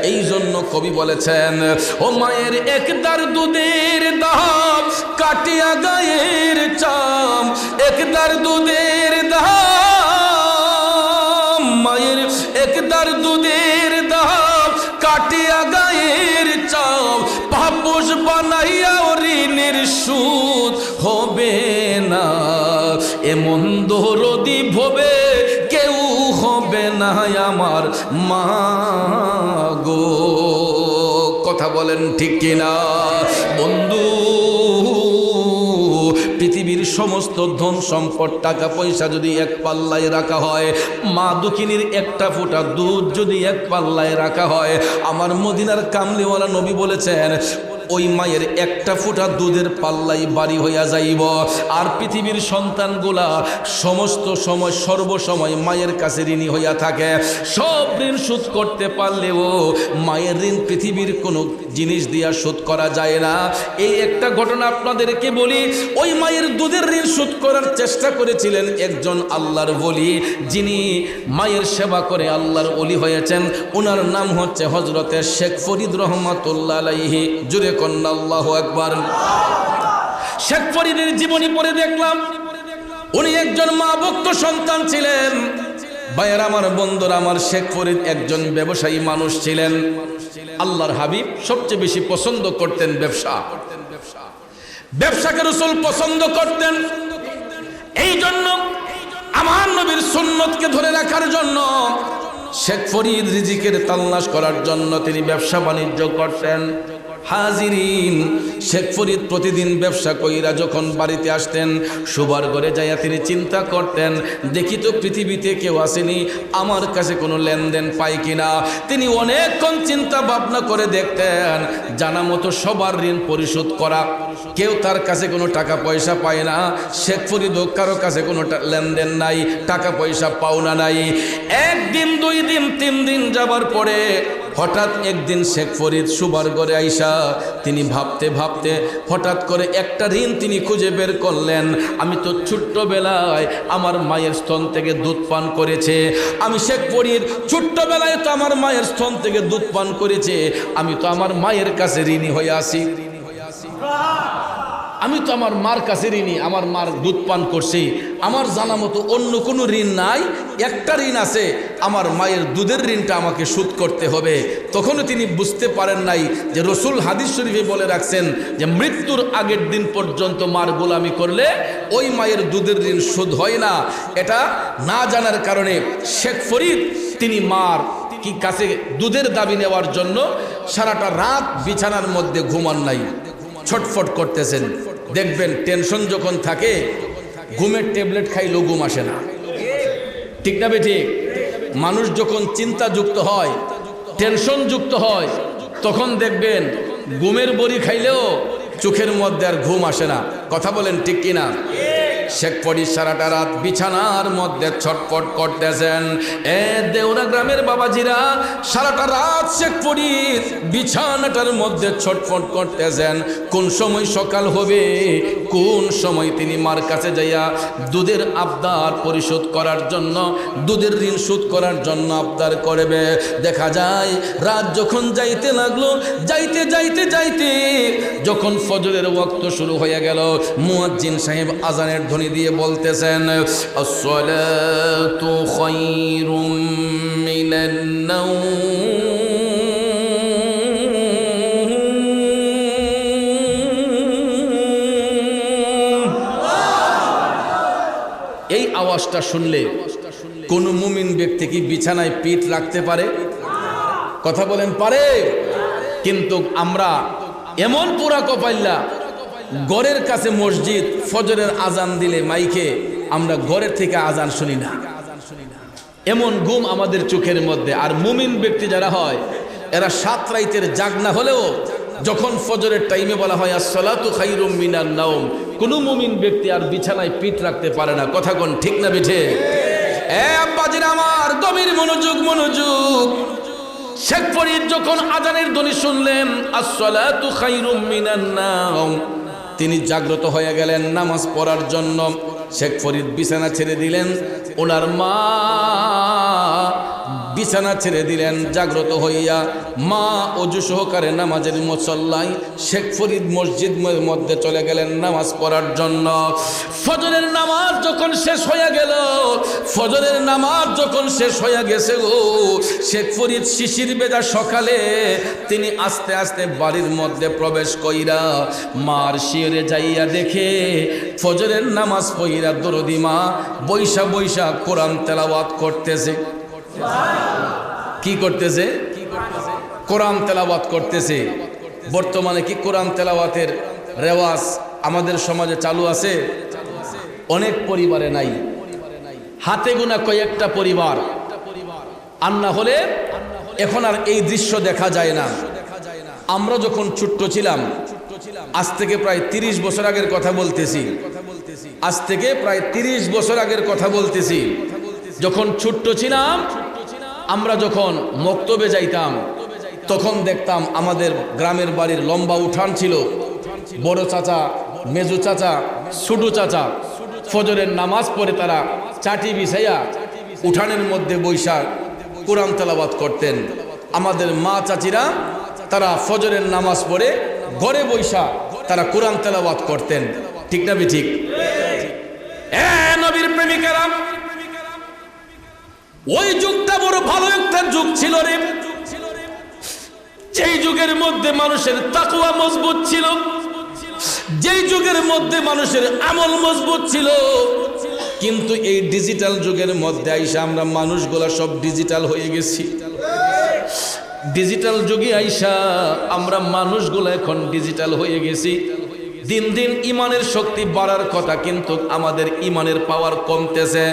এই জন্য কবি বলেছেন, ও মায়ের একদার দুধের দাম কাটিয়া গায়ের চাম, একদার দুধের দাম, মায়ের একদার দুধের দাম কাটিয়া গায়ের চাম, পাপোশ বানাইয়া ঋণের সুদ হবে না, এমন দরদি ভবে কেউ হবে না আমার মা গো। কথা বলেন ঠিক কিনা বন্ধু? পৃথিবীর সমস্ত ধন সম্পদ টাকা পয়সা যদি এক পাল্লায় রাখা হয়, মা দুঃখিনীর একটা ফোঁটা দুধ যদি এক পাল্লায় রাখা হয়, আমার মদিনার কামলিওয়ালা নবী বলেছেন ওই মায়ের একটা ফোঁটা দুধের পাল্লাই বাড়ি হইয়া যাইব। আর পৃথিবীর সন্তানগুলা সমস্ত সময় সর্বসময় মায়ের কাছে ঋণী হইয়া থাকে। সব ঋণ শোধ করতে পারলেও মায়ের ঋণ পৃথিবীর কোনো জিনিস দিয়া শোধ করা যায় না। এই একটা ঘটনা আপনাদেরকে বলি। ওই মায়ের দুধের ঋণ শোধ করার চেষ্টা করেছিলেন একজন আল্লাহর ওলি, যিনি মায়ের সেবা করে আল্লাহর ওলি হয়েছেন। ওনার নাম হচ্ছে হযরতে শেখ ফরিদ রহমাতুল্লাহ আলাইহি। জুড়ে কন্না আল্লাহু আকবার। শেখ ফরিদের জীবনী পড়ে দেখলাম উনি একজন মা ভক্ত সন্তান ছিলেন। ভাইয়ের আমার, বন্ধুরা আমার, শেখ ফরিদ একজন ব্যবসায়ী মানুষ ছিলেন। আল্লাহর হাবিব সবচেয়ে বেশি পছন্দ করতেন ব্যবসা। ব্যবসাকে রাসূল পছন্দ করতেন। এই জন্য আমার নবীর সুন্নতকে ধরে রাখার জন্য শেখ ফরিদ রিজিকের তালাশ করার জন্য তিনি ব্যবসা বাণিজ্য করতেন। হাজিরিন, শেখ ফরিদ প্রতিদিন ব্যবসা কইরা যখন বাড়িতে আসতেন, শোবার ঘরে যাইয়া তিনি চিন্তা করতেন, দেখি তো পৃথিবীতে কেউ আসেনি, আমার কাছে কোনো লেনদেন পাই কিনা। তিনি অনেকক্ষণ চিন্তা ভাবনা করে দেখতেন, জানা মতো সবার ঋণ পরিশোধ করা, কেউ তার কাছে কোনো টাকা পয়সা পায় না। শেখ ফরিদও কারো কাছে কোনো লেনদেন নাই, টাকা পয়সা পাওনা নাই। একদিন, 2 দিন, 3 দিন যাবার পরে হঠাৎ একদিন শেখ ফরিদ সুবার ঘরে আইসা তিনি ভাবতে ভাবতে হঠাৎ করে একটা ঋণ তিনি খুঁজে বের করলেন। আমি তো ছোট্টবেলায় আমার মায়ের স্তন থেকে দুধ পান করেছে, আমি শেখ ফরিদ ছোট্টবেলায় তো আমার মায়ের স্তন থেকে দুধ পান করেছে, আমি তো আমার মায়ের কাছে ঋণী হয়ে আসি, আমি তো আমার মার কাছে ঋণী, আমার মার দুধ পান করছি, আমার জানা মতো অন্য কোনো ঋণ নাই, একটা ঋণ আছে, আমার মায়ের দুধের ঋণটা আমাকে শোধ করতে হবে। তখনও তিনি বুঝতে পারেন নাই যে রসুল হাদিস শরীফে বলে রাখছেন যে মৃত্যুর আগের দিন পর্যন্ত মার গোলামি করলে ওই মায়ের দুধের ঋণ শোধ হয় না। এটা না জানার কারণে শেখ ফরিদ তিনি মার কি কাছে দুধের দাবি নেওয়ার জন্য সারাটা রাত বিছানার মধ্যে ঘুমান নাই, ছটফট করতেছেন। দেখবেন টেনশন যখন থাকে, ঘুমের ট্যাবলেট খাইলেও ঘুম আসে না, ঠিক না বেঠিক? মানুষ যখন চিন্তাযুক্ত হয়, টেনশন যুক্ত হয়, তখন দেখবেন ঘুমের বড়ি খাইলেও চোখের মধ্যে আর ঘুম আসে না। কথা বলেন ঠিক কিনা? শেখ ফরিদ সারাটা রাত বিছানার মধ্যে ছটফট করতেছেন। দেওরা গ্রামের বাবাজিরা, সারাটা রাত শেখ ফরিদ বিছানাটার মধ্যে ছটফট করতেছেন। কোন সময় সকাল হবে, কোন সময় তিনি মার কাছে যাইয়া দুধের আবদার পরিশোধ করার জন্য, দুধের ঋণ শোধ করার জন্য আবদার করবে। দেখা যায় রাত যখন যাইতে লাগলো, যাইতে যাইতে যাইতে যখন ফজরের ওয়াক্ত শুরু হয়ে গেল, মুয়াজ্জিন সাহেব আজানের ধ্বনি দিয়ে বলতেছেন, আসসালাতু খায়রুম মিনান নাওম। এই আওয়াজটা শুনলে কোন মুমিন ব্যক্তি কি বিছানায় পিঠ রাখতে পারে? কথা বলেন, পারে? কিন্তু আমরা এমন পুরা কপাইল্লা, ঘরের কাছে মসজিদ, ফজরের আজান দিলে মাইকে আমরা ঘরের থেকে আজান শুনি না। এমন ঘুম আমাদের চোখের মধ্যে। আর মুমিন ব্যক্তি যারা হয়, এরা 7 রাইতের জাগ না হলেও যখন ফজরের টাইমে বলা হয় আসসালাতু খায়রুম মিনান নাওম, কোন মুমিন ব্যক্তি আর বিছানায় পিঠ রাখতে পারে না। কথা কোন ঠিক না বেঠে? আব্বাজির আমার, গভীর মনোযোগ, মনোযোগ। শেখ ফরিদ যখন আজানের ধ্বনি শুনলেন আসসালাতু খায়রুম মিনান নাওম, তিনি জাগ্রত হয়ে গেলেন নামাজ পড়ার জন্য। শেখ ফরিদ বিছানা ছেড়ে দিলেন, ওনার মা বিছানা ছেড়ে দিলেন জাগ্রত হইয়া। মা অজু সহকারে নামাজের মুসল্লায়, শেখ ফরিদ মসজিদ মধ্যে চলে গেলেন নামাজ পড়ার জন্য। ফজরের নামাজ যখন শেষ হয়ে গেল, ফজরের নামাজ যখন শেষ হয়ে গেছে গো, শেখ ফরিদ শিশির ভেজা সকালে তিনি আস্তে আস্তে বাড়ির মধ্যে প্রবেশ কইরা মার শিয়রে যাইয়া দেখে ফজরের নামাজ পড়িয়া দরদি মা বৈশা বৈশা কোরআন তেলাওয়াত করতেছে। কি করতেছে? কোরআন তেলাওয়াত করতেছে। বর্তমানে কি কোরআন তেলাওয়াতের রেওয়াজ আমাদের সমাজে চালু আছে? অনেক পরিবারে নাই, হাতে গোনা কয়েকটা পরিবার। আর না হলে এখন আর এই দৃশ্য দেখা যায় না। আমরা যখন ছোট্ট ছিলাম, আজ থেকে প্রায় 30 বছর আগের কথা বলতেছি, আজ থেকে প্রায় 30 বছর আগের কথা বলতেছি। যখন ছোট্ট ছিলাম, আমরা যখন মক্তবে যাইতাম, তখন দেখতাম আমাদের গ্রামের বাড়ির লম্বা উঠান ছিল। বড় চাচা, মেজু চাচা, ছোটো চাচা ফজরের নামাজ পড়ে তারা চাটি বিছাইয়া উঠানের মধ্যে বৈশা কোরআন তেলাওয়াত করতেন। আমাদের মা চাচিরা তারা ফজরের নামাজ পড়ে ঘরে বৈশা তারা কোরআন তেলাওয়াত করতেন। ঠিক না ঠিক? নবীর প্রেমিকেরা, ওই যুগটা বড় ভালো একটা যুগ ছিল রে। যেই যুগের মধ্যে মানুষের তাকওয়া মজবুত ছিল, যেই যুগের মধ্যে মানুষের আমল মজবুত ছিল। কিন্তু এই ডিজিটাল যুগের মধ্যে আইসা আমরা মানুষগুলা সব ডিজিটাল হয়ে গেছি। ডিজিটাল যুগে আইসা আমরা মানুষগুলা এখন ডিজিটাল হয়ে গেছি। দিন দিন ইমানের শক্তি বাড়ার কথা, কিন্তু আমাদের ইমানের পাওয়ার কমতেছে।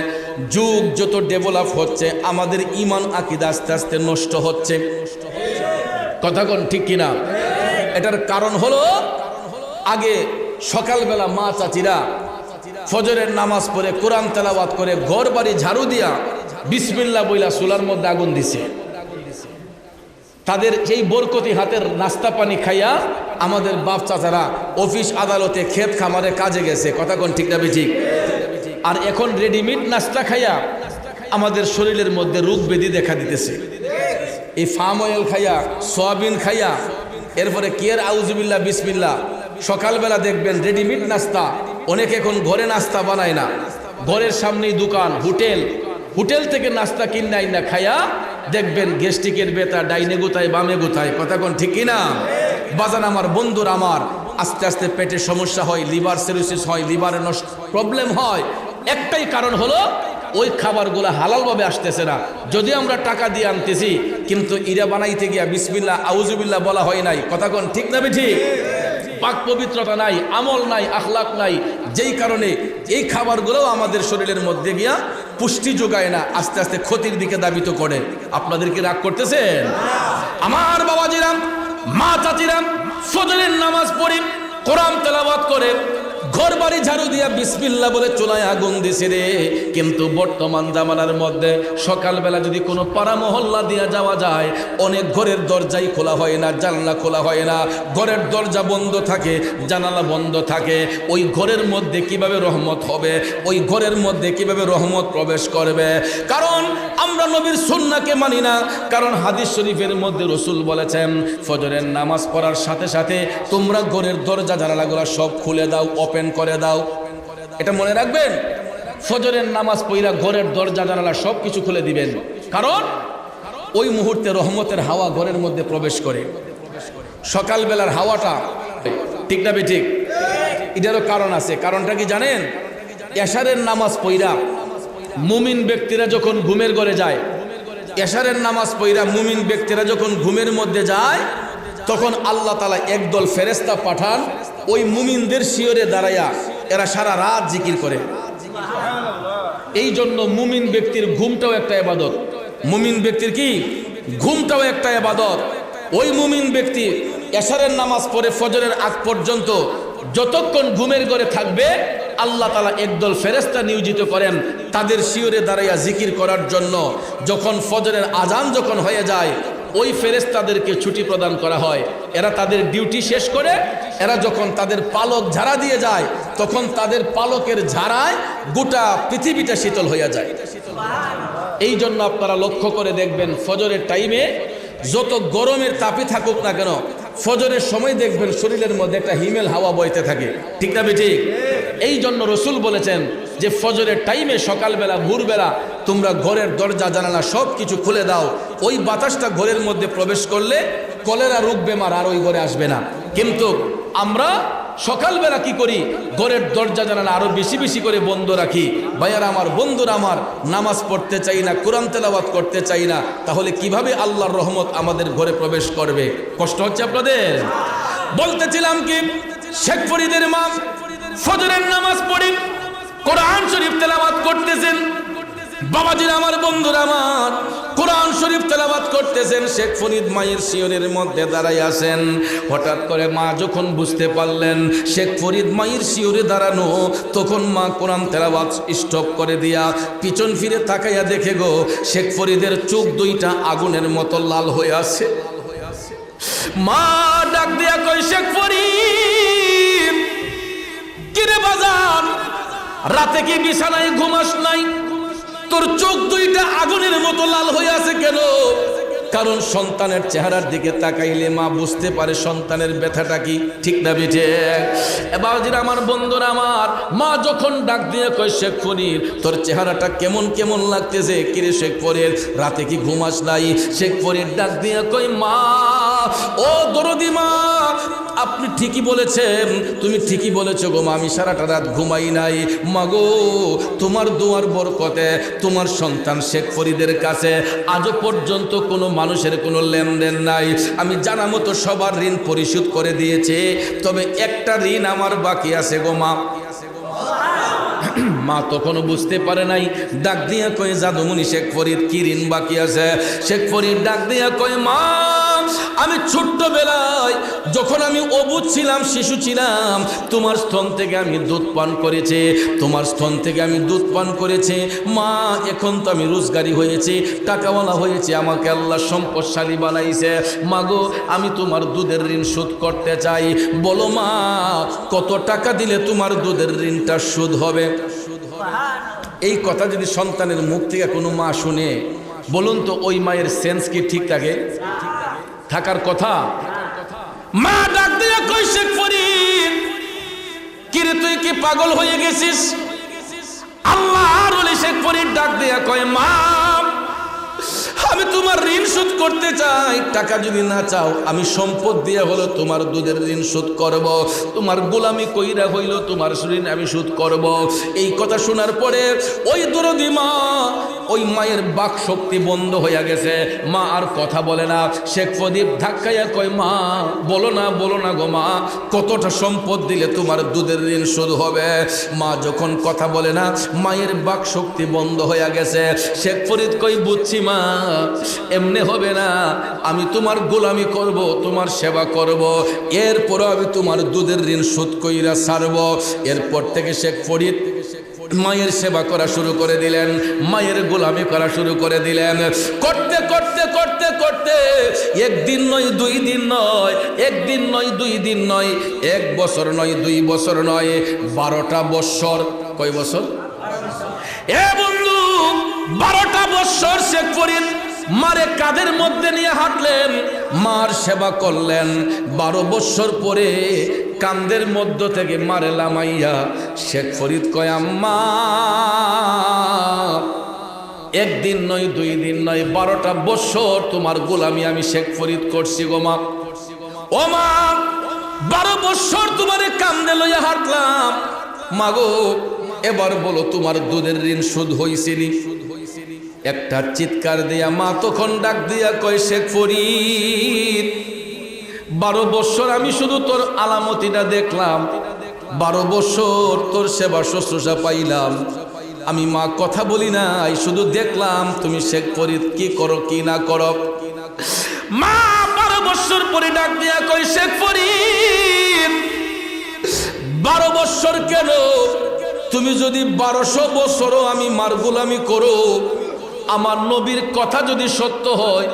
যুগ যত ডেভেলপ হচ্ছে, আমাদের ইমান আকীদা আস্তে আস্তে নষ্ট হচ্ছে। কথা কোন ঠিক কিনা? এটার কারণ হলো, আগে সকালবেলা মা চাচিরা ফজরের নামাজ পড়ে কোরআন তেলাওয়াত করে ঘর বাড়ি ঝাড়ু দিয়া বিসমিল্লাহ বইলা চুলার মধ্যে আগুন দিছে। তাদের এই বরকতি হাতের নাস্তা পানি খাইয়া আমাদের বাপ চাচারা অফিস আদালতে ক্ষেত খামারে কাজে গেছে। কথা কোন ঠিক না ঠিক? আর এখন রেডিমেড নাস্তা খাইয়া আমাদের শরীরের মধ্যে রোগ ব্যাধি দেখা দিতেছে। এই ফার্ম অয়েল খাইয়া, সয়াবিন খাইয়া, এরপরে কিয়ার আউজুবিল্লাহ বিসমিল্লাহ। সকালবেলা দেখবেন রেডিমেড নাস্তা, অনেকে এখন ঘরে নাস্তা বানায় না, ঘরের সামনেই দোকান, হোটেল থেকে নাস্তা কিনাই না খাইয়া দেখবেন গ্যাস্ট্রিকের ব্যথা, ডাইনে গোতায় বামে গোতায়। কথা কোন ঠিক কিনা? বাজান আমার, বন্ধুর আমার, আস্তে আস্তে পেটের সমস্যা হয়, লিভার সিরোসিস হয়, লিভারের প্রবলেম হয়। একটাই কারণ হলো ওই খাবারগুলো হালালভাবে আসতেছে না। যদি আমরা টাকা দিয়ে আনতেছি, কিন্তু ইরা বানাইতে গিয়া বিসমিল্লাহ আউজুবিল্লাহ বলা হয় নাই। কথা কোন ঠিক না ঠিক? পাক পবিত্রতা নাই, আমল নাই, আখলাক নাই, যেই কারণে এই খাবারগুলো আমাদের শরীরের মধ্যে গিয়া পুষ্টি যোগায় না, আস্তে আস্তে ক্ষতির দিকে ধাবিত করে। আপনাদেরকে রাগ করতেছেন? আমার বাবাজিরা, মা চাচিরা ফজরের নামাজ পড়ে কোরআন তেলাওয়াত করে ঘর বাড়ি ঝাড়ু দিয়া বিসমিল্লাহ বলে চুলায় আগুন দিছে রে। কিন্তু বর্তমান জামানার মধ্যে সকালবেলা যদি কোনো পাড়া মহল্লা দিয়া যাওয়া যায়, অনেক ঘরের দরজাই খোলা হয় না, জানলা খোলা হয় না, ঘরের দরজা বন্ধ থাকে, জানালা বন্ধ থাকে। ওই ঘরের মধ্যে কিভাবে রহমত হবে, ওই ঘরের মধ্যে কিভাবে রহমত প্রবেশ করবে? কারণ আমরা নবীর সুন্নাহকে মানি না। কারণ হাদিস শরীফের মধ্যে রাসূল বলেছেন, ফজরের নামাজ পড়ার সাথে সাথে তোমরা ঘরের দরজা জানালাগুলো সব খুলে দাও, ওপেন করে দাও। এটা মনে রাখবেন, ফজরের নামাজ পড়া ঘরের দরজা জানালা সব কিছু খুলে দিবেন। কারণ ওই মুহূর্তে রহমতের হাওয়া ঘরের মধ্যে প্রবেশ করে। সকালবেলার হাওয়াটা, ঠিক না ঠিক? এটারও কারণ আছে। কারণটা কি জানেন? এশারের নামাজ পড়া মুমিন ব্যক্তিরা যখন ঘুমের ঘরে যায়, এশারের নামাজ পড়া মুমিন ব্যক্তিরা যখন ঘুমের মধ্যে যায়, তখন আল্লাহ তাআলা একদল ফেরেশতা পাঠান, ওই মুমিনদের শিয়রে দাঁড়াইয়া এরা সারা রাত জিকির করে। এই জন্য মুমিন ব্যক্তির ঘুমটাও একটা ইবাদত। মুমিন ব্যক্তির কি? ঘুমটাও একটা ইবাদত। ওই মুমিন ব্যক্তি এশারের নামাজ পড়ে ফজরের আগ পর্যন্ত যতক্ষণ ঘুমের ঘরে থাকবে, আল্লাহ তাআলা একদল ফেরেশতা নিয়োজিত করেন তাদের শিয়রে দাঁড়াইয়া জিকির করার জন্য। যখন ফজরের আজান যখন হয়ে যায়, ওই ফেরেশতাদেরকে ছুটি প্রদান করা হয়। এরা তাদের ডিউটি শেষ করে এরা যখন তাদের পালক ঝাড়া দিয়ে যায়, তখন তাদের পালকের ঝাড়ায় গোটা পৃথিবীটা শীতল হয়ে যায়। এই জন্য আপনারা লক্ষ্য করে দেখবেন, ফজরের টাইমে যত গরমের তাপই থাকুক না কেন, ফজরের সময় দেখবেন শরীরের মধ্যে একটা হিমেল হাওয়া বইতে থাকে, ঠিক না ঠিক? এই জন্য রাসূল বলেছেন যে ফজরের টাইমে সকালবেলা ভোরবেলা তোমরা ঘরের দরজা জানালা সব কিছু খুলে দাও। ওই বাতাসটা ঘরের মধ্যে প্রবেশ করলে কলেরা রোগ বেমার আর ওই ঘরে আসবে না। কিন্তু আমরা সকালবেলা কি করি? ঘরের দরজা জানালা আরো বেশি বেশি করে বন্ধ রাখি। ভাইয়ারা আমার, বন্ধুরা আমার, নামাজ পড়তে চাই না, কোরআন তেলাওয়াত করতে চাই না, তাহলে কিভাবে আল্লাহর রহমত আমাদের ঘরে প্রবেশ করবে? কষ্ট হচ্ছে আপনাদের? বলতেছিলাম কি, শেখ ফরিদের মা ফজরের নামাজ পড়ে কোরআন শরীফ তেলাওয়াত করতেছেন। বাবাজিরা আমার, বন্ধুরা আমার, কোরআন শরীফ তেলাওয়াত করতেছেন। শেখ ফরিদ মায়ের শিয়রের মধ্যে দাঁড়াই আছেন। হঠাৎ করে মা যখন বুঝতে পারলেন শেখ ফরিদ মায়ের শিয়রে দাঁড়ানো, তখন মা কোরআন তেলাওয়াত স্টপ করে দিয়া পিছন ফিরে তাকাইয়া দেখে গো, শেখ ফরিদের চোখ দুইটা আগুনের মতো লাল হয়ে আছে। মা ডাক দিয়া কয়, শেখ ফরিদ, কিরে বাজান, রাতে কি বিছানায় ঘুমাস নাই? তোর চোখ দুইটা আগুনের মতো লাল হয়ে আছে কেন? কারণ সন্তানের চেহারার দিকে তাকাইলে মা বুঝতে পারে সন্তানের ব্যথাটা কি, ঠিক না বেঠে? বাবাজিরা আমার, বন্ধুরা আমার, মা যখন ডাক দিয়ে কয়, শেখ ফরিদ, তোর চেহারাটা কেমন কেমন লাগতেছে, কিরে শেখ ফরিদ, রাতে কি ঘুমাস নাই? শেখ ফরিদ ডাক দিয়ে কয়, মা, ও দরদি মা, আপনি ঠিকই বলেছেন, তুমি ঠিকই বলেছো গো মা, আমি সারাটা রাত ঘুমাই নাই। মাগো, তোমার দোয়ার বরকতে তোমার সন্তান শেখ ফরিদের কাছে আজও পর্যন্ত কোনো মানুষের কোনো লেনদেন নাই। আমি জানা মতো সবার ঋণ পরিশোধ করে দিয়েছে, তবে একটা ঋণ আমার বাকি আছে গো মা। মা তখনও বুঝতে পারে নাই। ডাক দিয়া কয়, জাদুমণি শেখ ফরিদ, কি ঋণ বাকি আছে? শেখ ফরিদ ডাক দিয়া কয়, মা, আমি ছোট্টবেলায় যখন আমি অবুঝ ছিলাম, শিশু ছিলাম, তোমার স্তন থেকে আমি দুধ পান করেছি, তোমার স্তন থেকে আমি দুধ পান করেছি। মা, এখন তো আমি রোজগারি হয়েছি, টাকাওয়ালা হয়েছে, আমাকে আল্লাহ সম্পদশালী বানাইছে। মাগো, আমি তোমার দুধের ঋণ শোধ করতে চাই। বলো মা, কত টাকা দিলে তোমার দুধের ঋণটা শোধ হবে? এই কথা যদি সন্তানের মুখ থেকে কোনো মা শুনে, বলুন তো ওই মায়ের সেন্স কি ঠিক থাকে? থাকার কথা। মা ডাক দিয়ে কই, শেখ ফরিদ, কিরে তুই কি পাগল হয়ে গেছিস? আল্লাহর ওলি শেখ ফরিদ ডাক দিয়ে কয়, মা, আমি তোমার ঋণ শোধ করতে চাই। টাকা যদি না চাও, আমি সম্পদ দিয়ে হলো তোমার দুধের ঋণ শোধ করব, তোমার গোলামি কইরা হইল তোমার ঋণ আমি শোধ করব। এই কথা শোনার পরে ওই দরদি মা ওই মায়ের বাক শক্তি বন্ধ হয়ে গেছে, মা আর কথা বলে না। শেখ ফরিদ ধাক্কাইয়া কয়, মা বলো না গো মা, কতটা সম্পদ দিলে তোমার দুধের ঋণ শোধ হবে? মা যখন কথা বলে না, মায়ের বাক শক্তি বন্ধ হয়ে গেছে। শেখ ফরিদ কই, বুঝছি মা, এমনি হবে না, আমি তোমার গোলামি করব, তোমার সেবা করব, এরপরও আমি তোমার দুধের ঋণ শোধ কইরা ছাড়ব। এরপর থেকে শেখ ফরিদ মায়ের সেবা করা শুরু করে দিলেন, মায়ের গোলামি করা শুরু করে দিলেন। করতে করতে করতে করতে একদিন নয়, 2 দিন নয়, একদিন নয়, 2 দিন নয়, 1 বছর নয়, 2 বছর নয়, 12টা বছর। কয় বছর? এ বন্ধু, 12টা বছর শেখ ফরিদ মারে কাঁধের মধ্যে নিয়ে হাঁটলেন, মার সেবা করলেন। 12 বছর পরে কান্দের মধ্য থেকে মারে লামাইয়া শেখ ফরিদ কয়, আম্মা একদিন নয়, 2 দিন নয়, 12টা বছর তোমার গোলামি আমি শেখ ফরিদ করছি গো মা। ও মা, 12 বছর তোমারে কান্দে লইয়া হাঁটলাম, মাগো এবার বলো তোমার দুধের ঋণ শোধ হইছিনি? একটা চিৎকার দিয়া মা তখন ডাক দিয়া কয়, শেখ ফরিদ 12 বছর আমি শুধু তোর আলামতিটা দেখলাম, 12 বছর তোর সেবা শুশ্রূষা পাইলাম, আমি মা কথা বলি নাই, শুধু দেখলাম তুমি শেখ ফরিদ কি করো কি না করো। মা 12 বছর পরে ডাক দিয়া কয়, শেখ ফরিদ 12 বছর কেন? তুমি যদি 1200 বছরও আমি মার গোলামি করো, আমার নবীর কথা যদি সত্য হয়,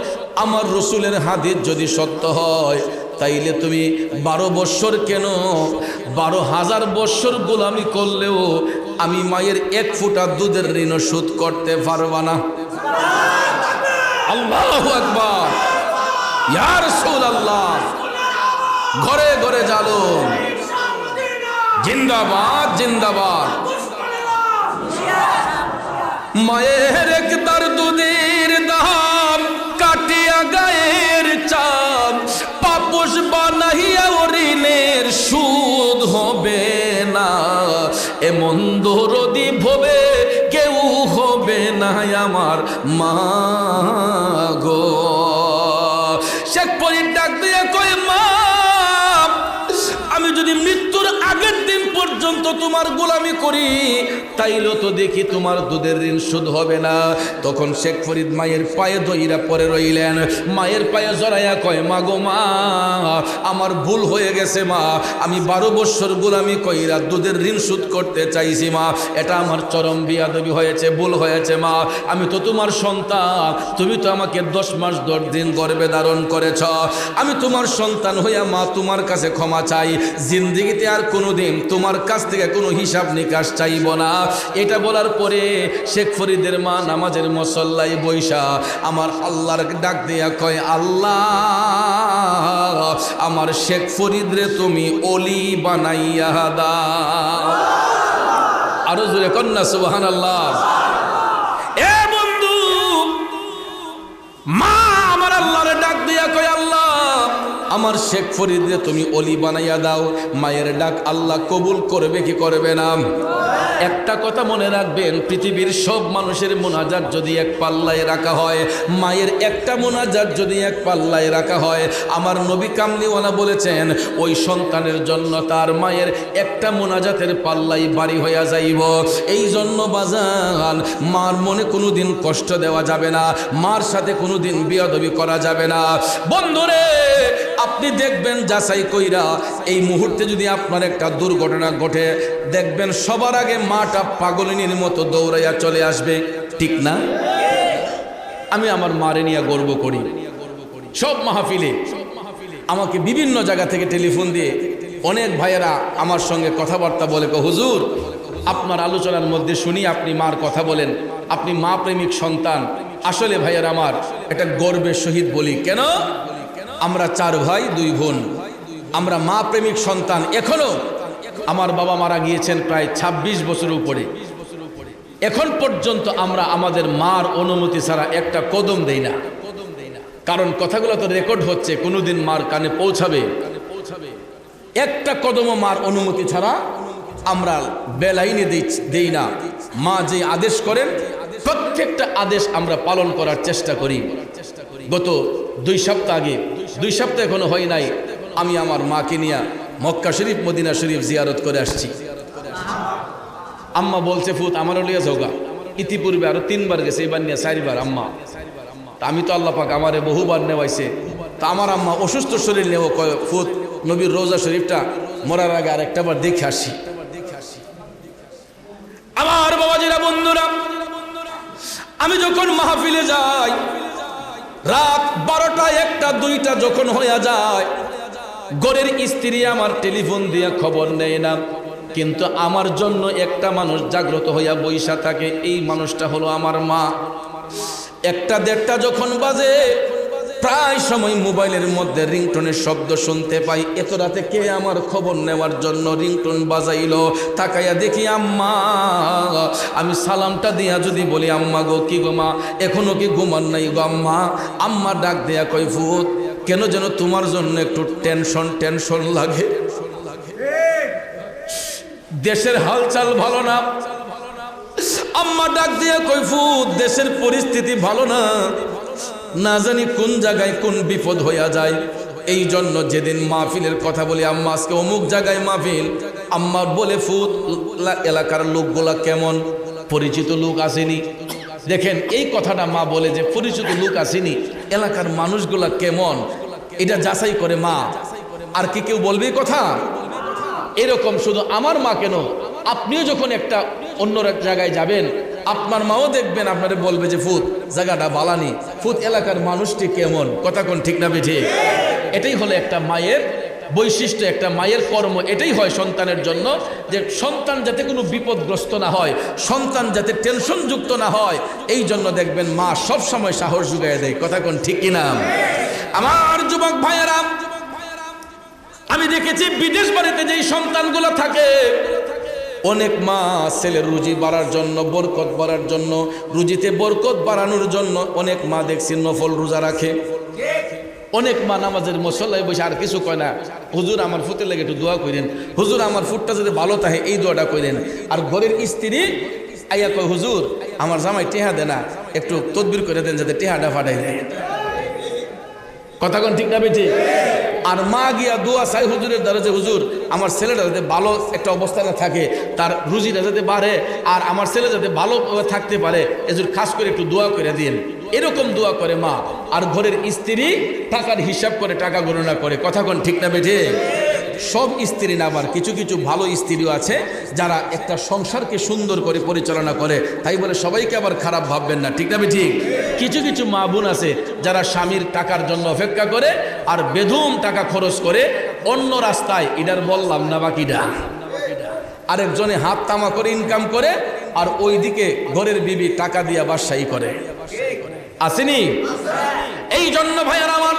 আমার রসুলের হাদিস যদি সত্য হয়, তাইলে তুমি 12 বছর কেন, 12,000 বছর গোলামি করলেও আমি মায়ের 1 ফোঁটা দুধের ঋণ শোধ করতে পারবা না। আল্লাহু আকবার, ইয়া রাসূলুল্লাহ। ঘরে ঘরে জালো, জিন্দাবাদ জিন্দাবাদ। মায়ের একবার দুধের দাম কাটিয়া গায়ের চাম, পাপোশ বানাইয়া ঋণের সুদ হবে না, এমন দরদি ভবে কেউ হবে না আমার মা গো। শেখ ফরিদ ডাক দিয়ে কয়, মা আমি যদি মৃত্যুর আগের দিন পর্যন্ত তোমার গোলামি করি, তাইলে তো দেখি তোমার দুধের ঋণ শোধ হবে না। তখন শেখ ফরিদ মায়ের পায়ে দইরা পরে রইলেন, মায়ের পায়ে জড়াইয়া কয়, মা গো মা, আমার ভুল হয়ে গেছে মা, আমি 12 বছর গোলামি কইরা দুধের ঋণ শোধ করতে চাইছি মা, এটা আমার চরম বিয়াদবি হয়েছে, ভুল হয়েছে মা, আমি তো তোমার সন্তান, তুমি তো আমাকে 10 মাস 10 দিন গর্ভে ধারণ করেছ, আমি তোমার সন্তান হইয়া মা তোমার কাছে ক্ষমা চাই, জিন্দেগিতে আর কোনোদিন তোমার কাছ থেকে কোনো হিসাব নিকাশ চাইব না। এটা বলার পরে শেখ ফরিদের মা নামাজের মুসল্লায় বৈশা আমার আল্লাহর ডাক দিয়া কয়, আল্লাহ আমার শেখ ফরিদ রে তুমি ওলি বানাইয়া দাও। আরো জোরে কন্যা সুবহানাল্লাহ। এ বন্ধু, মা আমার আল্লাহর ডাক দিয়া কয়, আল্লাহ আমার শেখ ফরিদে তুমি অলি বানাইয়া দাও। মায়ের ডাক আল্লাহ কবুল করবে কি করবে না? একটা কথা মনে রাখবেন, পৃথিবীর সব মানুষের মোনাজাত যদি এক পাল্লায় রাখা হয়, মায়ের একটা মোনাজাত যদি এক পাল্লায় রাখা হয়, আমার নবী কামলিওয়ালা বলেছেন ওই সন্তানের জন্য তার মায়ের একটা মোনাজাতের পাল্লাই বাড়ি হইয়া যাইব। এই জন্য বাজান, মার মনে কোনোদিন কষ্ট দেওয়া যাবে না, মার সাথে কোনোদিন বেয়াদবি করা যাবে না। বন্ধুরে, আপনি দেখবেন যাচাই কইরা, এই মুহূর্তে যদি আপনার একটা দুর্ঘটনা ঘটে, দেখবেন সবার আগে মাটা পাগলিনীর মতো দৌড়াইয়া চলে আসবে, ঠিক না? আমি আমার মারে নিয়ে গর্ব করি। সব মাহফিলে আমাকে বিভিন্ন জায়গা থেকে টেলিফোন দিয়ে অনেক ভাইয়েরা আমার সঙ্গে কথাবার্তা বলে, হুজুর আপনার আলোচনার মধ্যে শুনি আপনি মার কথা বলেন, আপনি মা প্রেমিক সন্তান। আসলে ভাইয়েরা আমার এটা গর্বের সহিত বলি। কেন? আমরা 4 ভাই 2 বোন, আমরা মা প্রেমিক সন্তান। এখনো আমার বাবা মারা গিয়েছেন প্রায় 26 বছর উপরে, এখন পর্যন্ত আমরা আমাদের মার অনুমতি ছাড়া একটা কদম দেই না। কারণ কথাগুলো তো রেকর্ড হচ্ছে, কোনোদিন মার কানে পৌঁছাবে। একটা কদমও মার অনুমতি ছাড়া আমরা বেলাইনে দেই না। মা যে আদেশ করেন প্রত্যেকটা আদেশ আমরা পালন করার চেষ্টা করি। গত 2 সপ্তাহ আগে, 2 সপ্তাহ এখনো হয় নাই, আমি আমার মাকে নিয়ে মক্কা শরীফ মদিনা শরীফ জিয়ারত করে আসছি। আম্মা বলছে ফুত আমারও লিয়ে যাওগা, ইতিপূর্বে আরো 3 বার গেছে, এবার নিয়ে 4 বার আম্মা। তা আমি তো আল্লাহ পাক আমারে বহুবার নেওয়াইছে। তা আমার আম্মা অসুস্থ শরীর নেও, ফুত নবীর রোজা শরীফটা মরার আগে আর একটা বার দেখে আসি। আমার বাবাজিরা, বন্ধুরা, আমি যখন মাহফিলে যাই, রাত 12টা 1টা 2টা যখন হয়ে যায়, ঘরের স্ত্রী আমার টেলিফোন দিয়ে খবর নেয় না, কিন্তু আমার জন্য একটা মানুষ জাগ্রত হইয়া বইসা থাকে। এই মানুষটা হলো আমার মা। 1টা 1:30টা যখন বাজে, প্রায় সময় মোবাইলের মধ্যে রিংটোনের শব্দ শুনতে পাই। এত রাতে কে আমার খবর নেওয়ার জন্য রিংটোন বাজাইলো? তাকাইয়া দেখি আম্মা। আমি সালামটা দিয়া যদি বলি আম্মা গো, কি গো মা, এখনো কি ঘুমান নাই গো আম্মা? আম্মা ডাক দেয়া কই ফুত, কেন যেন তোমার জন্য একটু টেনশন লাগে। দেশের হালচাল ভালো না। আম্মা ডাক দিয়া কই ফুত, দেশের পরিস্থিতি ভালো না, না জানি কোন জায়গায় কোন বিপদ হইয়া যায়। এই জন্য যেদিন মাহফিলের কথা বলি, আম্মা আজকে অমুক জায়গায় মাহফিল, আম্মা বলে ফুত এলাকার লোকগুলা কেমন, পরিচিত লোক আসেনি? দেখেন এই কথাটা মা বলে যে পরিচিত লোক আসেনি, এলাকার মানুষগুলা কেমন, এটা যাচাই করে মা। আর কি কেউ বলবে কথা? এরকম শুধু আমার মা কেন, আপনিও যখন একটা অন্য জায়গায় যাবেন, আপনার মাও দেখবেন আপনারে বলবে যে ফুত জায়গাটা বালানি, ফুত এলাকার মানুষটি কেমন। কথা কোন ঠিক না বেঠিক? এটাই হলো একটা মায়ের বৈশিষ্ট্য, একটা মায়ের কর্ম। এটাই হয় সন্তানের জন্য, যে সন্তান যাতে কোনো বিপদগ্রস্ত না হয়, সন্তান যাতে টেনশন যুক্ত না হয়, এই জন্য দেখবেন মা সব সময় সাহস জুগায় দেয়। কথা কোন ঠিক কিনা? আমার যুবক ভাইয়েরা, আমি দেখেছি বিদেশ বাড়িতে যেই সন্তানগুলো থাকে, অনেক মা ছেলের রুজি বাড়ার জন্য, বরকত বাড়ার জন্য, রুজিতে বরকত বাড়ানোর জন্য অনেক মা দেখছি নফল রোজা রাখে। অনেক মা নামাজের মুসল্লায় বসে আর কিছু কয় না, হুজুর আমার ফুটের লেগে একটু দোয়া করেন, হুজুর আমার ফুটটা যদি ভালো থাকে এই দোয়াটা করেন। আর ঘরের স্ত্রী আইয়া কয় হুজুর আমার জামাই টেহা দেয় না, একটু তদবির করে দেন যাতে টেহাটা ফাটাই দেয়। কথা কোন ঠিক না বেঠিক? আর মা গিয়া দোয়া চাই হুজুরের দ্বারা যে হুজুর আমার ছেলেটা যাতে ভালো একটা অবস্থানে থাকে, তার রুজিটা যাতে বাড়ে, আর আমার ছেলে যাতে ভালো থাকতে পারে, এজন্য খাস করে একটু দোয়া করে দিন। এরকম দোয়া করে মা। আর ঘরের স্ত্রী টাকার হিসাব করে, টাকা গণনা করে। কথা কোন ঠিক না বেঠিক? সব স্ত্রী না, আবার কিছু কিছু ভালো স্ত্রীও আছে যারা একটা সংসারকে সুন্দর করে পরিচালনা করে। তাই বলে সবাইকে আবার খারাপ ভাববেন না, ঠিক না বেঠিক? কিছু কিছু মা বোন আছে যারা স্বামীর টাকার জন্য অপেক্ষা করে আর বেধুম টাকা খরচ করে অন্য রাস্তায়, এটার বললাম না বাকিটা, আরেকজনে হাত তামা করে ইনকাম করে, আর ওইদিকে ঘরের বিবি টাকা দিয়া বাদশাহী করে। আসেনি? এই জন্য ভাইয়ার আমার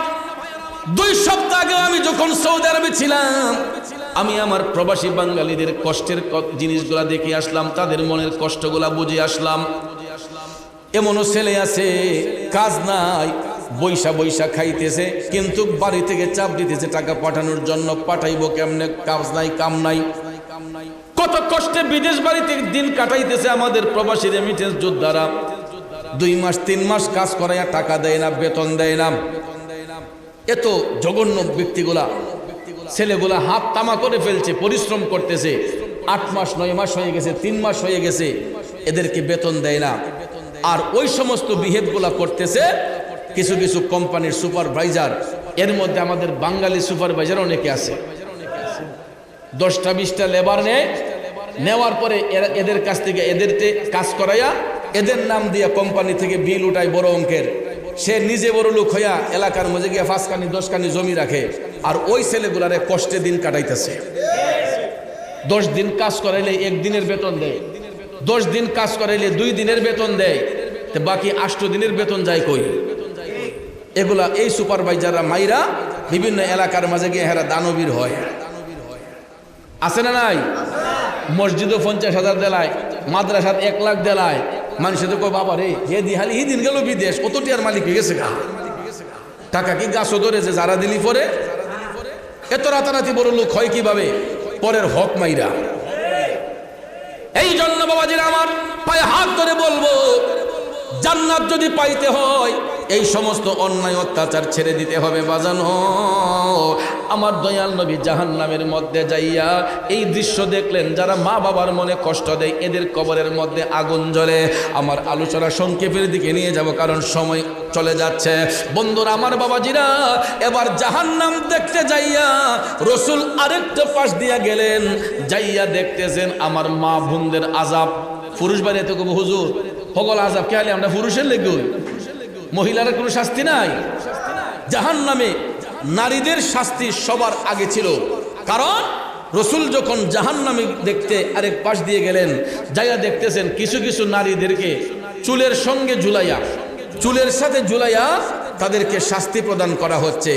2 সপ্তাহ আগে আমি যখন সৌদি আরবে ছিলাম, আমি আমার প্রবাসী বাঙালিদের কষ্টের জিনিসগুলা দেখে আসলাম, তাদের মনের কষ্টগুলা বুঝে আসলাম। এমনও ছেলে আছে কাজ নাই, বৈশা বৈশা খাইতেছে, কিন্তু বাড়ি থেকে চাপ দিতেছে টাকা পাঠানোর জন্য। পাঠাইবো কেমনে? কাজ নাই, কাম নাই। কত কষ্টে বিদেশ বাড়িতে দিন কাটাইতেছে আমাদের প্রবাসী রেমিটেন্স যোদ্ধারা। 2 মাস 3 মাস কাজ করাইয়া টাকা দেয় না, বেতন দেয় না। এত জঘন্য ব্যক্তিগুলা, ছেলেগুলা হাত তামা করে ফেলছে, পরিশ্রম করতেছে, 8 মাস 9 মাস হয়ে গেছে, 3 মাস হয়ে গেছে, এদেরকে বেতন দেয় না। আর ওই সমস্ত বিহেভগুলা করতেছে কিছু কিছু কোম্পানির সুপারভাইজার। এর মধ্যে আমাদের বাঙালি সুপারভাইজার অনেকে আছে। 10টা 20টা লেবার নেওয়ার পরে এদের কাছ থেকে এদেরকে কাজ করাইয়া এদের নাম দিয়ে কোম্পানি থেকে বিল উঠায় বড় অঙ্কের। সে নিজে বড় লোক হইয়া এলাকার মধ্যে গিয়ে 5 কানি 10 কানি জমি রাখে, আর ওই ছেলেগুলারে কষ্টে দিন কাটাইতেছে। 10 দিন কাজ করাইলে 1 দিনের বেতন দেয়, 10 দিন কাজ করাইলে 2 দিনের বেতন দেয়, তো বাকি 8 দিনের বেতন যায় কই? এগুলা এই সুপারভাইজাররা মাইরা বিভিন্ন এলাকার মাঝে গিয়ে হেরা দানবীর হয়। আছে না নাই? মসজিদও 50,000 দেলায়, মাদ্রাসাত 1 লাখ দেলায়। মানুষের তো বাবা রে হে দিহালি হি দিন গেল বিদেশ, অতটি আর মালিক হয়ে গেছে গা। টাকা কি গাছও ধরেছে যারা দিলি পরে? এত রাতারাতি বড় লোক হয় কিভাবে? পরের হক মাইরা। এই জন্য বাবাজিরা আমার পায়ে হাত ধরে বলবো, জান্নাত যদি পাইতে হয় এই সমস্ত অন্যায় অত্যাচার ছেড়ে দিতে হবে বাজানো। আমার দয়াল নবী জাহান্নামের মধ্যে যাইয়া এই দৃশ্য দেখলেন, যারা মা বাবার মনে কষ্ট দেয় এদের কবরের মধ্যে আগুন জ্বলে। আমার আলোচনা সংক্ষেপের দিকে নিয়ে যাব, কারণ সময় চলে যাচ্ছে। বন্ধুরা আমার, বাবাজিরা, এবার জাহান্নাম দেখতে যাইয়া রসুল আরেকটা পাশ দিয়া গেলেন, যাইয়া দেখতেছেন আমার মা বোনদের আযাব। পুরুষ বাড়ি এত কব হুজুর সকল আযাব কে আলে আমরা পুরুষের লেগে, মহিলার কোনো শাস্তি নাই। জাহান্নামে নারীদের শাস্তি সবার আগে ছিল, কারণ রসুল যখন জাহান্নামে দেখতে আরেক পাশ দিয়ে গেলেন, যাইয়া দেখতেছেন কিছু কিছু নারীদেরকে চুলের সঙ্গে ঝুলাইয়া, চুলের সাথে ঝুলাইয়া তাদেরকে শাস্তি প্রদান করা হচ্ছে।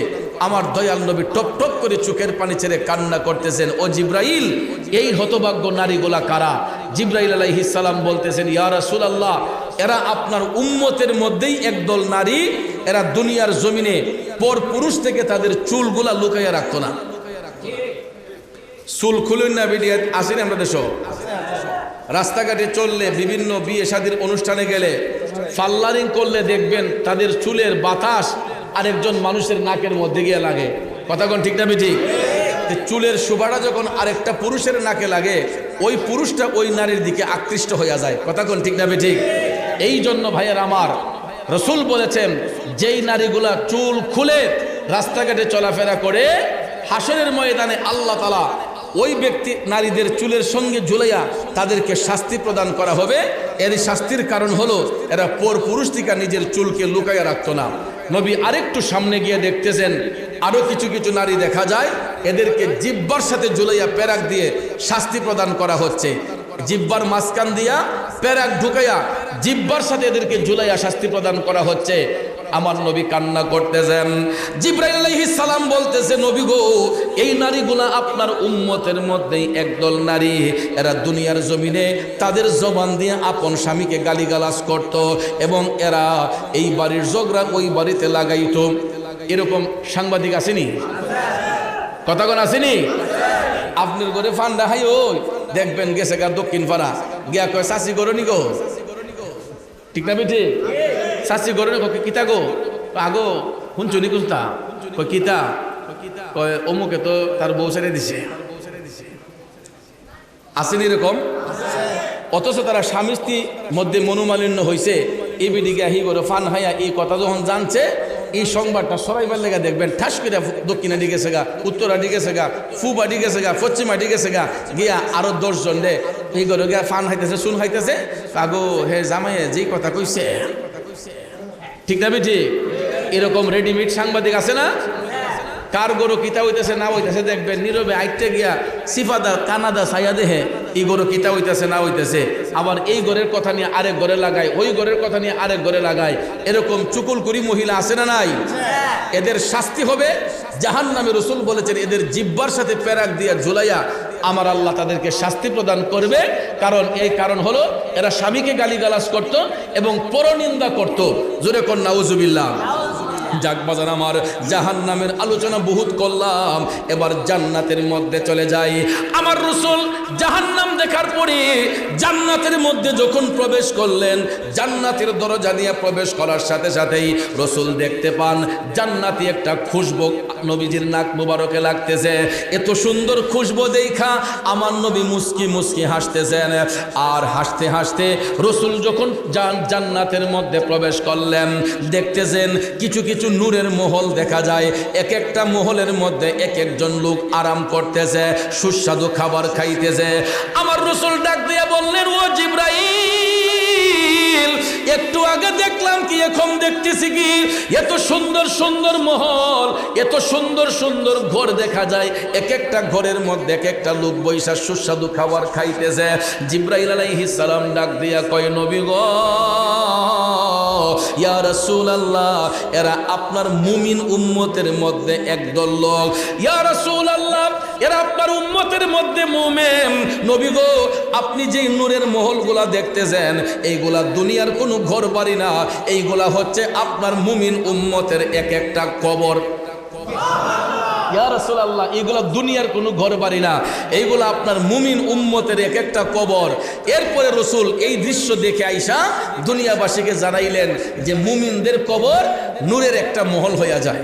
আমার দয়াল নবী টপ টপ করে চোখের পানি ছেড়ে কান্না করতেছেন, ও জিব্রাইল, এই হতভাগ্য নারীগুলা কারা? জিব্রাইল আলাইহিস সালাম বলতেছেন, ইয়া রাসূলুল্লাহ, এরা আপনার উম্মতের মধ্যেই একদল নারী, এরা দুনিয়ার জমিনে পর পুরুষ থেকে তাদের চুলগুলা লুকাইয়া রাখতো না। চুল খুলুন না ভিডিও আসেন আমরা দেশ, রাস্তাঘাটে চললে, বিভিন্ন বিয়ে শাদীর অনুষ্ঠানে গেলে, ফাল্লারিং করলে দেখবেন তাদের চুলের বাতাস আরেকজন মানুষের নাকের মধ্যে গিয়ে লাগে। কথা কোন ঠিক না ঠিক? চুলের সুবাটা যখন আরেকটা পুরুষের নাকে লাগে, ওই পুরুষটা ওই নারীর দিকে আকৃষ্ট হয়ে যায়। কথা কোন ঠিক না ঠিক? এই জন্য ভাইয়ের আমার, রসুল বলেছেন, যেই নারীগুলা চুল খুলে রাস্তাঘাটে চলাফেরা করে, হাসরের ময়দানে আল্লাহ তাআলা ওই ব্যক্তি নারীদের চুলের সঙ্গে ঝুলাইয়া তাদেরকে শাস্তি প্রদান করা হবে। এর শাস্তির কারণ হলো এরা পর পুরুষ থেকে নিজের চুলকে লুকাইয়া রাখতো না। নবী আরেকটু সামনে গিয়ে দেখতেছেন, আরো কিছু কিছু নারী দেখা যায়, এদেরকে জিহ্বার সাথে ঝুলাইয়া পেরাক দিয়ে শাস্তি প্রদান করা হচ্ছে। জিহ্বার মাঝখান দিয়া পেরাক ঢুকাইয়া জিহ্বার সাথে এদেরকে ঝুলাইয়া শাস্তি প্রদান করা হচ্ছে। আমার নবী কান্না করতেছেন। জিব্রাইল আলাইহিস সালাম বলতেছে, নবী গো, এই নারীগুলা আপনার উম্মতের মধ্যেই একদল নারী, এরা দুনিয়ার জমিনে তাদের জবান দিয়ে আপন স্বামীকে গালিগালাজ করত, এবং এরা এই বাড়ির ঝগড়া ওই বাড়িতে লাগাইতো। এরকম সাংবাদিক আসেনি? কথা কোন আসেনি? আপনার ঘরে ফান্ডা হাই ওই দেখবেন গেছে গা দক্ষিণ পাড়া গিয়া কয়, চাষি গরো নি গো, ঠিক না বেঠে? শাস্তি করে কিতা গো, আগো শুনছুনি কুস্তা কয় কিতা, কয় অমুকে তো তার বউ ছেড়ে দিছে। আসেনি এরকম? অথচ তারা স্বামী স্ত্রীর মধ্যে মনোমালিন্য হয়েছে, এই বিদিকে আহি করে ফান হাইয়া এই কথা যখন জানছে, এই সংবাদটা সরাইবার লেগে দেখবেন ঠাস করে দক্ষিণা দিকে গা, উত্তরা দিকে গা, ফুবা দিকে গা, পশ্চিমা দিকে গা, গিয়া আরো 10 জন রে এই করে গিয়া ফান হাইতেছে, শুন হাইতেছে, আগো হে জামাইয়ে যেই কথা কইছে, ঠিক না বেঠি? এরকম রেডিমেড সাংবাদিক আছে না? কার গরু কিতা হইতেছে না হইতেছে দেখবেন নীরবে আইতে গিয়া সিফাদা কানাদা ছায়া দেহে এই গরু কিতা হইতেছে না হইতেছে, আবার এই ঘরের কথা নিয়ে আরেক ঘরে লাগায়, ওই ঘরের কথা নিয়ে আরেক ঘরে লাগায়। এরকম চুকুলকুরি মহিলা আছে না নাই? এদের শাস্তি হবে জাহান্নামে। রাসূল বলেছেন, এদের জিহ্বার সাথে পেরাক দিয়া ঝুলাইয়া আমার আল্লাহ তাদেরকে শাস্তি প্রদান করবে। কারণ এই কারণ হলো এরা স্বামীকে গালিগালাজ করত এবং পরনিন্দা করত। জোরে কোন নাউজুবিল্লাহ। যাক বাজার আমার, জাহান্নামের আলোচনা বহুত করলাম, এবার জান্নাতের মধ্যে চলে যাই। আমার রাসূল জাহান্নাম দেখার পরে জান্নাতের মধ্যে যখন প্রবেশ করলেন, জান্নাতের দরজা দিয়ে প্রবেশ করার সাথে সাথেই রাসূল দেখতে পান জান্নাতি একটা খুশবু নবীজির নাক মুবারকে লাগতেছে। এত সুন্দর খুশবু দেখা আমার নবী মুস্কি মুস্কি হাসতেছেন। আর হাসতে হাসতে রাসূল যখন জান্নাতের মধ্যে প্রবেশ করলেন, দেখতেছেন কিছু কিছু নূরের মহল দেখা যায়। এক একটা মহলের মধ্যে এক একজন লোক আরাম করতেছে, সুস্বাদু খাবার খাইতেছে। আমার রাসূল ডাক দিয়ে বললেন, ও জিব্রাইল, একটু আগে দেখলাম কি, এখন দেখতেছি কি, এত সুন্দর সুন্দর মহল, এত সুন্দর সুন্দর ঘর দেখা যায়, এক একটা ঘরের মধ্যে এক একটা লোক বৈশা সুস্বাদু খাবার খাইতেছে। জিব্রাইল আলাইহিস সালাম ডাক দিয়া কয়, নবী গো, ইয়া রাসূলুল্লাহ, এরা আপনার মুমিন উম্মতের মধ্যে একদল লোক। ইয়া রাসূলুল্লাহ, এরা আপনার উম্মতের মধ্যে মুমিন। নবী গো, আপনি যে নূরের মহলগুলা দেখতেছেন, এইগুলা দুনিয়ার কোনো ঘর বাড়ি না, এইগুলা হচ্ছে আপনার মুমিন উম্মতের এক একটা কবর। ইয়া রাসূলুল্লাহ, এগুলো দুনিয়ার কোনো ঘর বাড়ি না, এইগুলো আপনার মুমিন উম্মতের এক একটা কবর। এরপরে রসুল এই দৃশ্য দেখে আইসা দুনিয়াবাসীকে জানাইলেন যে মুমিনদের কবর নূরের একটা মহল হইয়া যায়।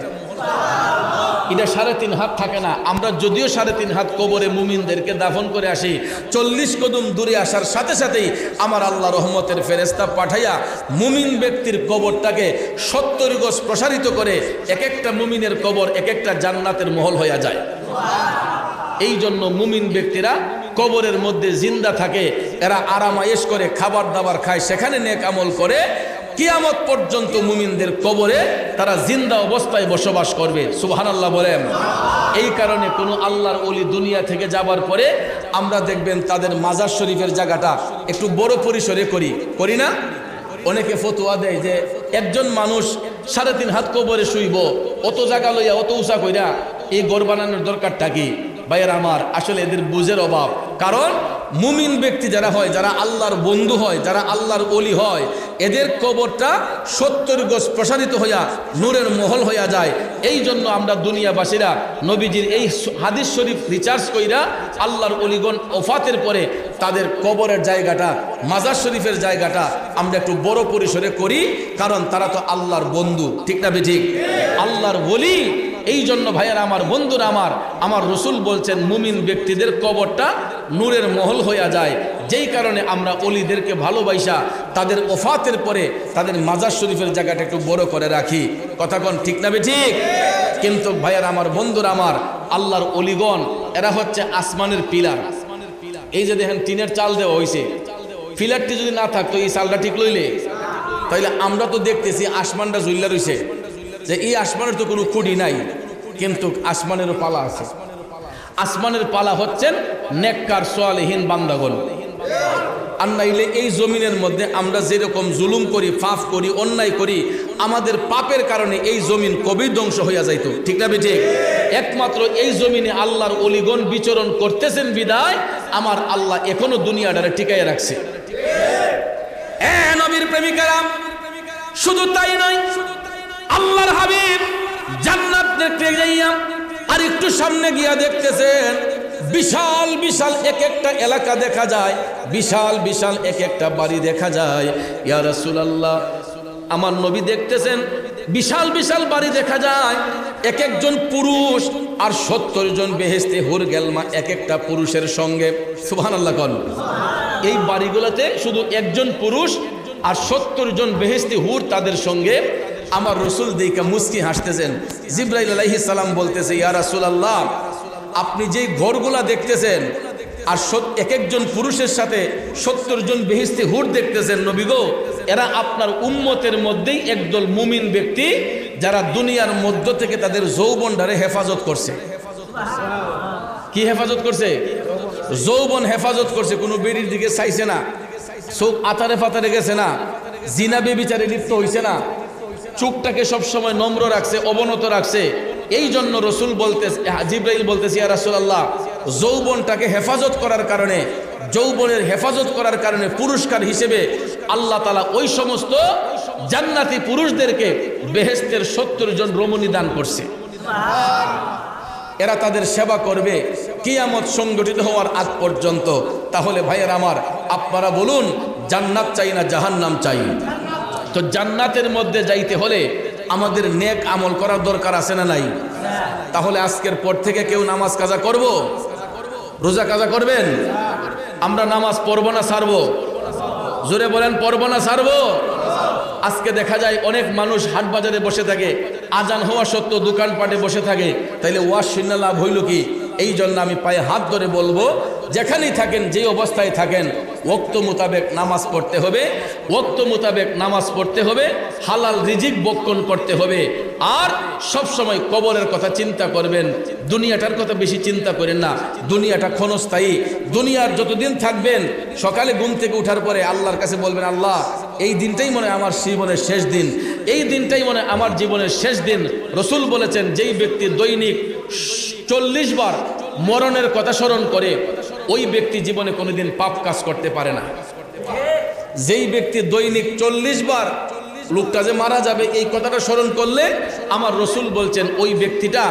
এটা 3.5 হাত থাকে না। আমরা যদিও 3.5 হাত কবরে মুমিনদেরকে দাফন করে আসি, 40 কদম দূরে আসার সাথে সাথেই আমার আল্লাহ রহমতের ফেরেশতা পাঠাইয়া মুমিন ব্যক্তির কবরটাকে 70 গজ প্রসারিত করে এক একটা মুমিনের কবর এক একটা জান্নাতের মহল হইয়া যায়। এই জন্য মুমিন ব্যক্তিরা কবরের মধ্যে জিন্দা থাকে, এরা আরামায়েশ করে, খাবার দাবার খায়, সেখানে নেক আমল করে, কিয়ামত পর্যন্ত মুমিনদের কবরে তারা জিন্দা অবস্থায় বসবাস করবে। সুবহানাল্লাহ বলেন। এই কারণে কোনো আল্লাহর ওলি দুনিয়া থেকে যাবার পরে আমরা দেখবেন তাদের মাজার শরীফের জায়গাটা একটু বড় পরিসরে করি না? অনেকে ফতোয়া দেয় যে একজন মানুষ 3.5 হাত কবরে শুইব, অত জায়গা লইয়া অত উঁচা কইরা এই ঘর বানানোর দরকারটা কি? ভাইয়ের আমার, আসলে এদের বুঝের অভাব। কারণ মুমিন ব্যক্তি যারা হয়, যারা আল্লাহর বন্ধু হয়, যারা আল্লাহর ওলি হয়, এদের কবরটা 70 গজ প্রসারিত হইয়া নূরের মহল হইয়া যায়। এই জন্য আমরা দুনিয়াবাসীরা নবীজির এই হাদিস শরীফ রিসার্চ কইরা আল্লাহর ওলিগণ ওফাতের পরে তাদের কবরের জায়গাটা, মাজার শরীফের জায়গাটা আমরা একটু বড় পরিসরে করি, কারণ তারা তো আল্লাহর বন্ধু, ঠিক না বেঠিক? আল্লাহর ওলি। এই জন্য ভাইয়েরা আমার, বন্ধুরা আমার রসুল বলছেন মুমিন ব্যক্তিদের কবরটা নূরের মহল হইয়া যায়। যেই কারণে আমরা অলিদেরকে ভালোবাসা তাদের ওফাতের পরে তাদের মাজার শরীফের জায়গাটা একটু বড় করে রাখি। কথা কোন ঠিক না ঠিক? কিন্তু ভাইয়েরা আমার, বন্ধুরা আমার, আল্লাহর অলিগণ এরা হচ্ছে আসমানের পিলার। এই যে দেখেন টিনের চাল দেওয়া হয়েছে, পিলারটি যদি না থাকতো, এই চালটা ঠিক লইলে, তাইলে আমরা তো দেখতেছি আসমানটা ঝুল্লা রয়েছে, যে এই আসমানের তো কোনো খুঁটি নাই, কিন্তু আসমানেরও পালা আছে। আসমানের পালা হচ্ছেন নেককার সালেহীন বান্দাগণ। আর নাইলে এই জমিনের মধ্যে আমরা যেরকম জুলুম করি, পাপ করি, অন্যায় করি, আমাদের পাপের কারণে এই জমিন কবি ধ্বংস হইয়া যাইতো, ঠিক না ঠিক? একমাত্র এই জমিনে আল্লাহর অলিগণ বিচরণ করতেছেন বিদায় আমার আল্লাহ এখনো দুনিয়াটারে টিকাইয়া রাখছে। নবীর প্রেমিকারা, শুধু তাই নয়, আল্লাহর হাবিব জান্নাত দেখতে যাইয়া আর একটু সামনে গিয়া দেখতেছেন বিশাল বিশাল এক একটা এলাকা দেখা যায়, বিশাল বিশাল এক একটা বাড়ি দেখা যায়। ইয়া রাসূলুল্লাহ, আমার নবী দেখতেছেন বিশাল বিশাল বাড়ি দেখা যায়, এক একজন পুরুষ আর 70 জন বেহেশতে হুর গেলমা এক একটা পুরুষের সঙ্গে। সুবহানাল্লাহ কোন। এই বাড়িগুলোতে শুধু একজন পুরুষ আর 70 জন বেহেশতি হুর তাদের সঙ্গে। আমার রসুল দিকে মুস্কি হাসতেছেন। জিবরাইল আলাইহিস সালাম বলতেছে, ইয়া রাসূলুল্লাহ, আপনি যেই ঘরগুলা দেখতেছেন আর এক একজন পুরুষের সাথে 70 জন বেহেশতি হুর দেখতেছেন, নবী গো, এরা আপনার উম্মতের মধ্যেই একদল মুমিন ব্যক্তি, যারা দুনিয়ার মধ্য থেকে তাদের যৌবনটারে হেফাজত করছে। কি হেফাজত করছে? যৌবন হেফাজত করছে। কোনো বেড়ির দিকে চাইছে না, চোখ আতারে ফাতারে গেছে না, জিনা বেবিচারে লিপ্ত হইছে না, চোখটাকে সবসময় নম্র রাখছে, অবনত রাখছে। এই জন্য রসুল বলতেছে, জিবরাইল বলতেছে, ইয়া রাসূলুল্লাহ, যৌবনটাকে হেফাজত করার কারণে, যৌবনের হেফাজত করার কারণে পুরস্কার হিসেবে আল্লাহ তাআলা ওই সমস্ত জান্নাতি পুরুষদেরকে বেহেশতের 70 জন রমণী দান করছে। এরা তাদের সেবা করবে কিয়ামত সংগঠিত হওয়ার আগ পর্যন্ত। তাহলে ভাইয়ের আমার, আপনারা বলুন, জান্নাত চাই না জাহান্নাম চাই? তো জান্নাতের মধ্যে যাইতে হলে আমাদের নেক আমল করার দরকার আছে না নাই? তাহলে আজকের পর থেকে কেউ নামাজ কাজা করব? রোজা কাজা করবেন? আমরা নামাজ পড়ব না ছাড়বো? জোরে বলেন, পড়ব না ছাড়বো? আজকে দেখা যায় অনেক মানুষ হাট বাজারে বসে থাকে, আজান হওয়া সত্ত্বেও দোকানপাটে বসে থাকে। তাইলে ওয়াজ শুনে লাভ হইল কি? এই জন্য আমি পায়ে হাত ধরে বলবো, যেখানেই থাকেন, যে অবস্থায় থাকেন, ওয়াক্ত মোতাবেক নামাজ পড়তে হবে, ওয়াক্ত মোতাবেক নামাজ পড়তে হবে, হালাল রিজিক বক্ষণ করতে হবে। আর সব সময় কবরের কথা চিন্তা করবেন, দুনিয়াটার কথা বেশি চিন্তা করেন না। দুনিয়াটা ক্ষণস্থায়ী। দুনিয়ার যতদিন থাকবেন, সকালে ঘুম থেকে উঠার পরে আল্লাহর কাছে বলবেন, আল্লাহ, এই দিনটাই মনে হয় আমার জীবনের শেষ দিন, এই দিনটাই মনে হয় আমার জীবনের শেষ দিন। রসুল বলেছেন, যেই ব্যক্তি দৈনিক 40 বার মরণের কথা স্মরণ করে, ওই ব্যক্তি জীবনে কোনোদিন পাপ কাজ করতে পারে না। যেই ব্যক্তি দৈনিক 40 বার লোকটা যে মারা যাবে এই কথাটা স্মরণ করলে, আমার রসুল বলছেন, ওই ব্যক্তিটা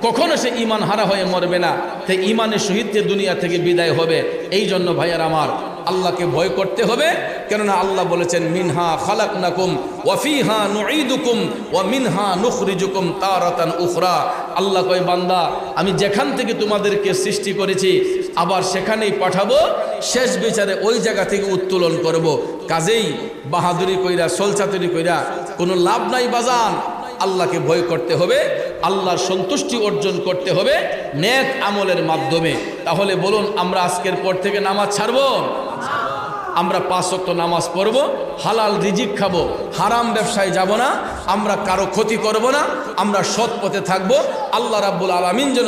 কখনো সে ঈমান হারা হয়ে মরবে না। তাই ঈমানের সহিত যে দুনিয়া থেকে বিদায় হবে। এই জন্য ভাইয়ার আমার আল্লাহকে ভয় করতে হবে, কেননা আল্লাহ বলেছেন মিনহা খালাকনাকুম ওয়া ফিহা নুঈদুকুম ওয়া মিনহা নুখরিজুকুম তারাতান উখরা। আল্লাহ কয় বান্দা আমি যেখান থেকে তোমাদেরকে সৃষ্টি করেছি আবার সেখানেই পাঠাবো, শেষ বিচারে ওই জায়গা থেকে উত্তোলন করব। কাজেই বাহাদুরি কইরা সলচাতুরি কইরা কোনো লাভ নাই বাজান। আল্লাহকে ভয় করতে হবে, আল্লাহর সন্তুষ্টি অর্জন করতে হবে নেক আমলের মাধ্যমে। তাহলে বলুন আমরা আজকের পর থেকে নামাজ ছাড়বো? আমরা 5 ওয়াক্ত নামাজ পড়ব, হালাল রিজিক খাবো, হারাম ব্যবসায় যাব না, আমরা কারো ক্ষতি করব না, আমরা সৎ পথে থাকবো। আল্লাহ রাব্বুল আলামিন যেন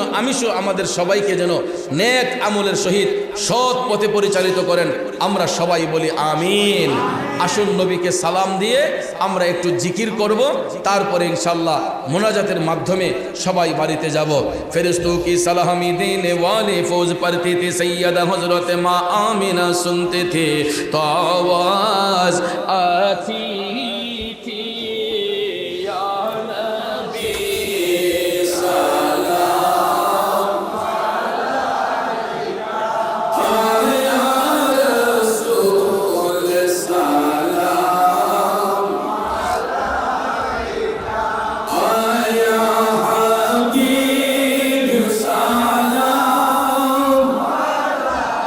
আমাদের সবাইকে যেন নেক আমলের সহিত সৎ পথে পরিচালিত করেন। আমরা সবাই বলি আমিন। আসুন নবীকে সালাম দিয়ে আমরা একটু জিকির করব, তারপরে ইনশাল্লাহ মোনাজাতের মাধ্যমে সবাই বাড়িতে যাব। ফেরেশতোं की सलामी देने वाले फौज पढ़ते थे, सैयदा हजरत माँ आमिना सुनते थे तो आवाज आती थी या नबी सलाम अलैका या रसूल सलाम अलैका या हबीब सलाम अलैका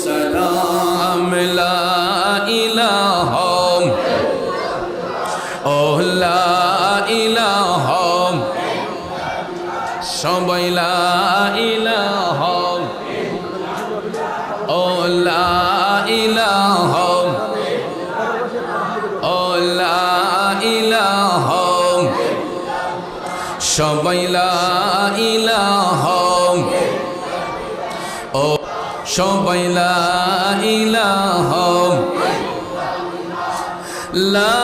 সালাম লা ইলাহা ও লা ইলাহা সবাই লা ইলাহা ও লা ইলাহা ও লা ইলাহা সবাই লা ইলাহা ও সবাই লা ইলাহা লা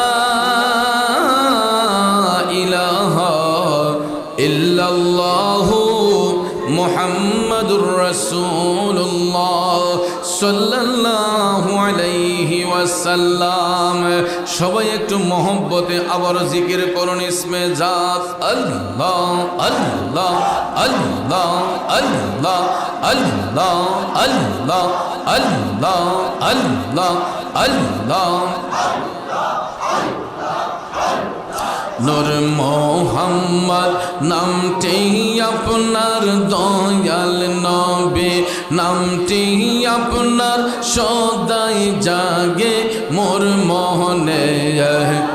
ইলাহা ইল্লাল্লাহু মুহাম্মাদুর রাসূলুল্লাহ সাল্লাল্লাহু আলাইহি ওয়াসাল্লাম। সবাই একটু মহব্বতে আবার জিকির করুন ইসমে জাত আল্লাহ আল্লাহ আল্লাহ আল্লাহ আল্লাহ আল্লাহ আল্লাহ আল্লাহ আল্লাহ নূর মোহাম্মদ নামটি আপনার দয়াল নবী নামটি আপনার সদাই জাগে মোর মোহনে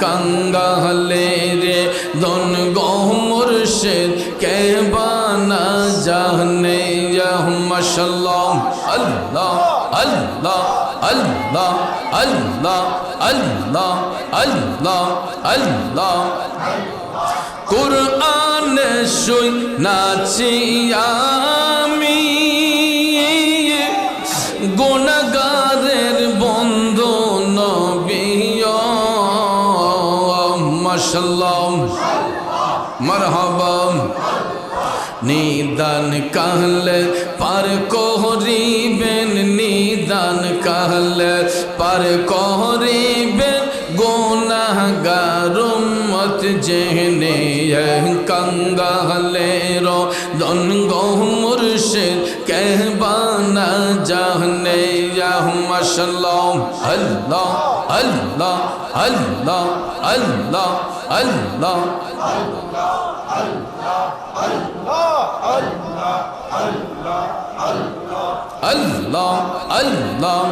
কাঙ্গালে রে দন গো মুর্শিদ কে বানা জানে মাশাআল্লাহ আল্লাহ আল্লাহ আল্লাহ আল্লাহ আল্লাহ আল্লাহ আল্লাহ কুরআন শুই নাচি আমি গুনাহগারের বন্ধু নবী মাশাআল্লাহ মারহাবা নিদান কাহলে পার করিবেন নিদান কাহলে পার করিবেন গুনাহগার উম্মত জেনে কাঙ্গালে রো দন গো মুর্শিদ कहबाना जाने या माशाअल्लाह अल्लाह अल्लाह अल्लाह अल्लाह अल्लाह अल्लाह अल्लाह अल्लाह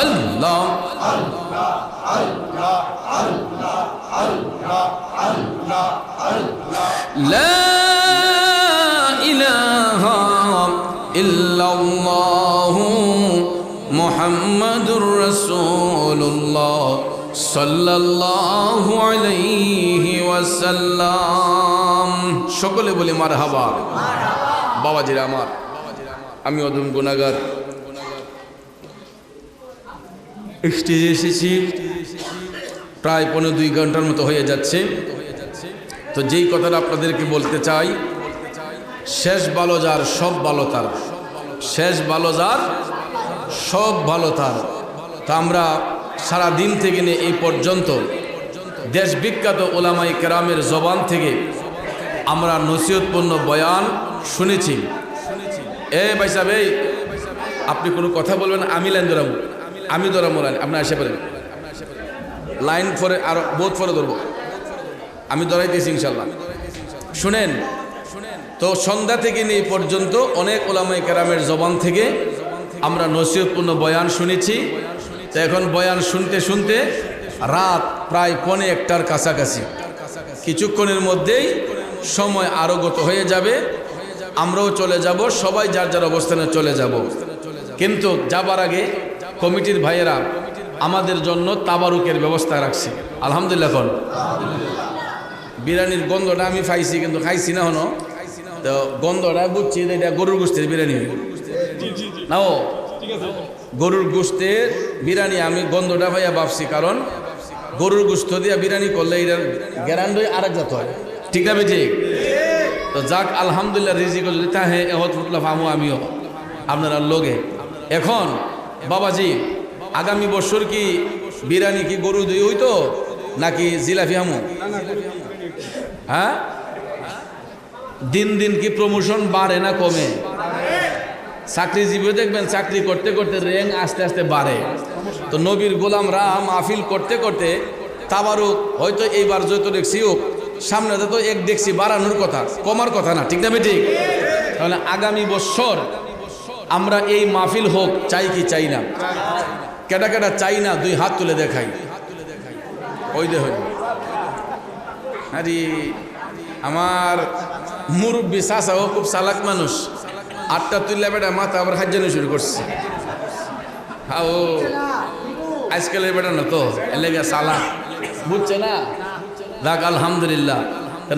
अल्लाह لا إله إلا الله محمد رسول الله صلى الله عليه وسلم সকলে বলি মারহাবা বাবাজিরা আমার আমি অদম গুনাহগার স্টেজে এসেছি প্রায় 1.5-2 ঘন্টার মতো হয়ে যাচ্ছে। তো যেই কথাটা আপনাদেরকে বলতে চাই, শেষ ভালো যার সব ভালো তার, শেষ ভালো যার সব ভালো তার। তা আমরা সারা দিন থেকে নিয়ে এই পর্যন্ত দেশ বিখ্যাত ওলামায়ে কেরামের জবান থেকে আমরা নসিহতপূর্ণ বয়ান শুনেছি। ভাই সাহেব, আপনি কোনো কথা বলবেন, আমি লাইন ধরাবো, আমি ধরাবো লাইন, আপনি আসে পারেন লাইন ফরে আর বহুত ফরে ধরবো, আমি ধরাইতেছি ইনশাল্লাহ। শুনেন তো, সন্ধ্যা থেকে নিয়ে পর্যন্ত অনেক ওলামায়ে কেরামের জবান থেকে আমরা নসিহতপূর্ণ বয়ান শুনেছি। তো এখন বয়ান শুনতে শুনতে রাত প্রায় 1:45টার কাছাকাছি, কিছুক্ষণের মধ্যেই সময় আরো গত হয়ে যাবে, আমরাও চলে যাব, সবাই যার যার অবস্থানে চলে যাব। কিন্তু যাবার আগে কমিটির ভাইয়েরা আমাদের জন্য তাবারুকের ব্যবস্থা রাখছে আলহামদুলিল্লাহ। এখন বিরিয়ানির গন্ধটা আমি পাইছি, কিন্তু খাইছি না হনো। তো গন্ধটা বুঝছি এটা গরুর গোশতের বিরিয়ানি না, ও গরুর গোশতের বিরিয়ানি। আমি গন্ধটা ভাইয়া ভাবছি, কারণ গরুর গোশত দিয়া বিরিয়ানি করলে এটার গ্যারান্ডই আরেক জাত হয়, ঠিক না বেঠিক? তো যাক আলহামদুলিল্লাহ, রিজিক যদি তাহে এহত ফুটলা ফামু আমিও আপনারা লোকে। এখন বাবাজি, আগামী বছর কি বিরিয়ানি কি গরু দই হইতো নাকি জিলাপি আমু? হ্যাঁ, দিন দিন কি প্রমোশন বাড়ে না কমে? চাকরিজীবী দেখবেন চাকরি করতে করতে র্যাঙ্ক আস্তে আস্তে বাড়ে। তো নবীর গোলামরা মাহফিল করতে করতে তাবারুক হয়তো এইবার যত দেখছি হোক সামনে তো এক দেখছি বাড়ানোর কথা, কমার কথা না, ঠিক না ঠিক? তাহলে আগামী বছর আমরা এই মাহফিল হোক চাই কি চাই না? কেটা কেটা চাই না দুই হাত তুলে দেখাই। ওই দেখ আরে আমার মুরব্বী চাচা ও খুব চালাক মানুষ, 8টা তুললে বেটা মাথা আবার হাজানো শুরু করছে। হ্যাঁ ও আজকালের বেটা না তো এলাকা চালাক, বুঝছে না? দেখ আলহামদুলিল্লাহ।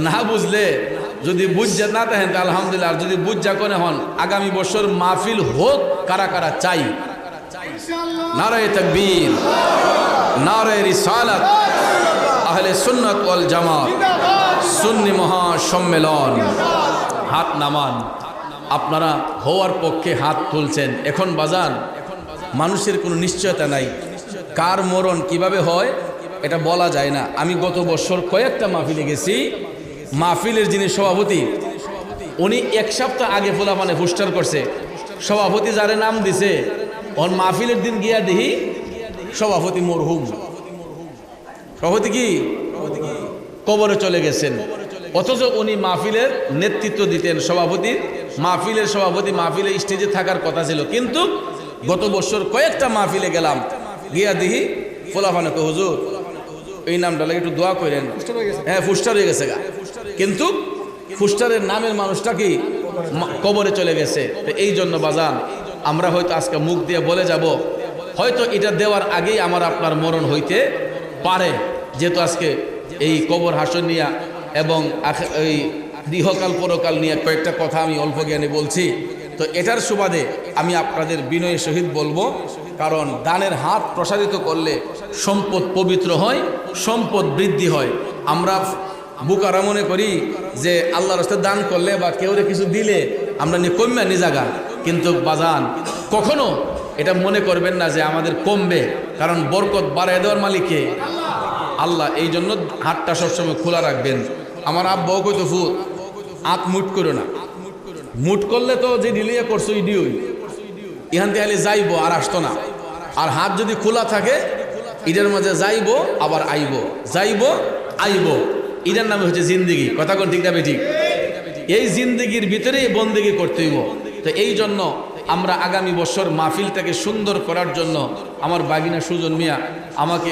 না বুঝলে যদি বুঝছে না দেখেন তো আলহামদুলিল্লাহ, আর যদি বুঝা কোনে হন আগামী বছর মাহফিল হোক কারা কারা চাই? নারায়ে তাকবীর, নারায়ে রিসালাত, আহলে সুন্নাত ওয়াল জামাত, সুন্নি মহাসম্মেলন। হাত নামান। আপনারা হওয়ার পক্ষে হাত তুলছেন। এখন বাজান মানুষের কোনো নিশ্চয়তা নাই, কার মরণ কিভাবে হয় এটা বলা যায় না। আমি গত বছর কয়েকটা মাহফিলে গেছি, মাহফিলের যিনি সভাপতি উনি 1 সপ্তাহ আগে ফোলা মানে পোস্টার করছে, সভাপতি যারে নাম দিছে ওর মাহফিলের দিন গিয়া দেখি সভাপতি মরহুম। সভাপতি কি কবরে চলে গেছেন, অথচ উনি মাহফিলের নেতৃত্ব দিতেন। সভাপতির মাহফিলের সভাপতি মাহফিলে স্টেজে থাকার কথা ছিল, কিন্তু গত বছর কয়েকটা মাহফিলে গেলাম, গিয়া দেখি ফোলাফানকে হুজুর এই নামটা লাগে একটু দোয়া করেন। হ্যাঁ পোস্টার হয়ে গেছে গা, কিন্তু পোস্টারের নামের মানুষটা কি কবরে চলে গেছে। তো এই জন্য বাজান আমরা হয়তো আজকে মুখ দিয়ে বলে যাব, হয়তো এটা দেওয়ার আগেই আমার আপনার মরণ হইতে পারে, যেহেতু আজকে এই কবর হাসর নিয়ে এবং এই ইহকাল পরকাল নিয়ে কয়েকটা কথা আমি অল্প জ্ঞানে বলছি। তো এটার সুবাদে আমি আপনাদের বিনয়ের সহিত বলবো, কারণ দানের হাত প্রসারিত করলে সম্পদ পবিত্র হয়, সম্পদ বৃদ্ধি হয়। আমরা বুকারা মনে করি যে আল্লাহর রাস্তায় দান করলে বা কেউরে কিছু দিলে আমরা নিয়ে কমবে নিজাগা, কিন্তু বাজান কখনো এটা মনে করবেন না যে আমাদের কমবে, কারণ বরকত বাড়ায় দেওয়ার মালিককে আল্লাহ। এই জন্য হাতটা সবসময় খোলা রাখবেন। আমার আব্বাও কইতো ফুট হাত মুট করো না, মুট করলে তো যে ডিলিয়ে করছো ইডিওই ইহান থেকে যাইবো আর আসতো না। আর হাত যদি খোলা থাকে ঈদের মাঝে যাইবো আবার আইবো, যাইবো আইবো, ঈদের নামে হচ্ছে জিন্দিগি। কথা কোন ঠিক না ঠিক? এই জিন্দিগির ভিতরেই বন্দেগি করতে হইব। তো এই জন্য আমরা আগামী বছর মাহফিলটাকে সুন্দর করার জন্য আমার বাগিনা সুজন মিয়া আমাকে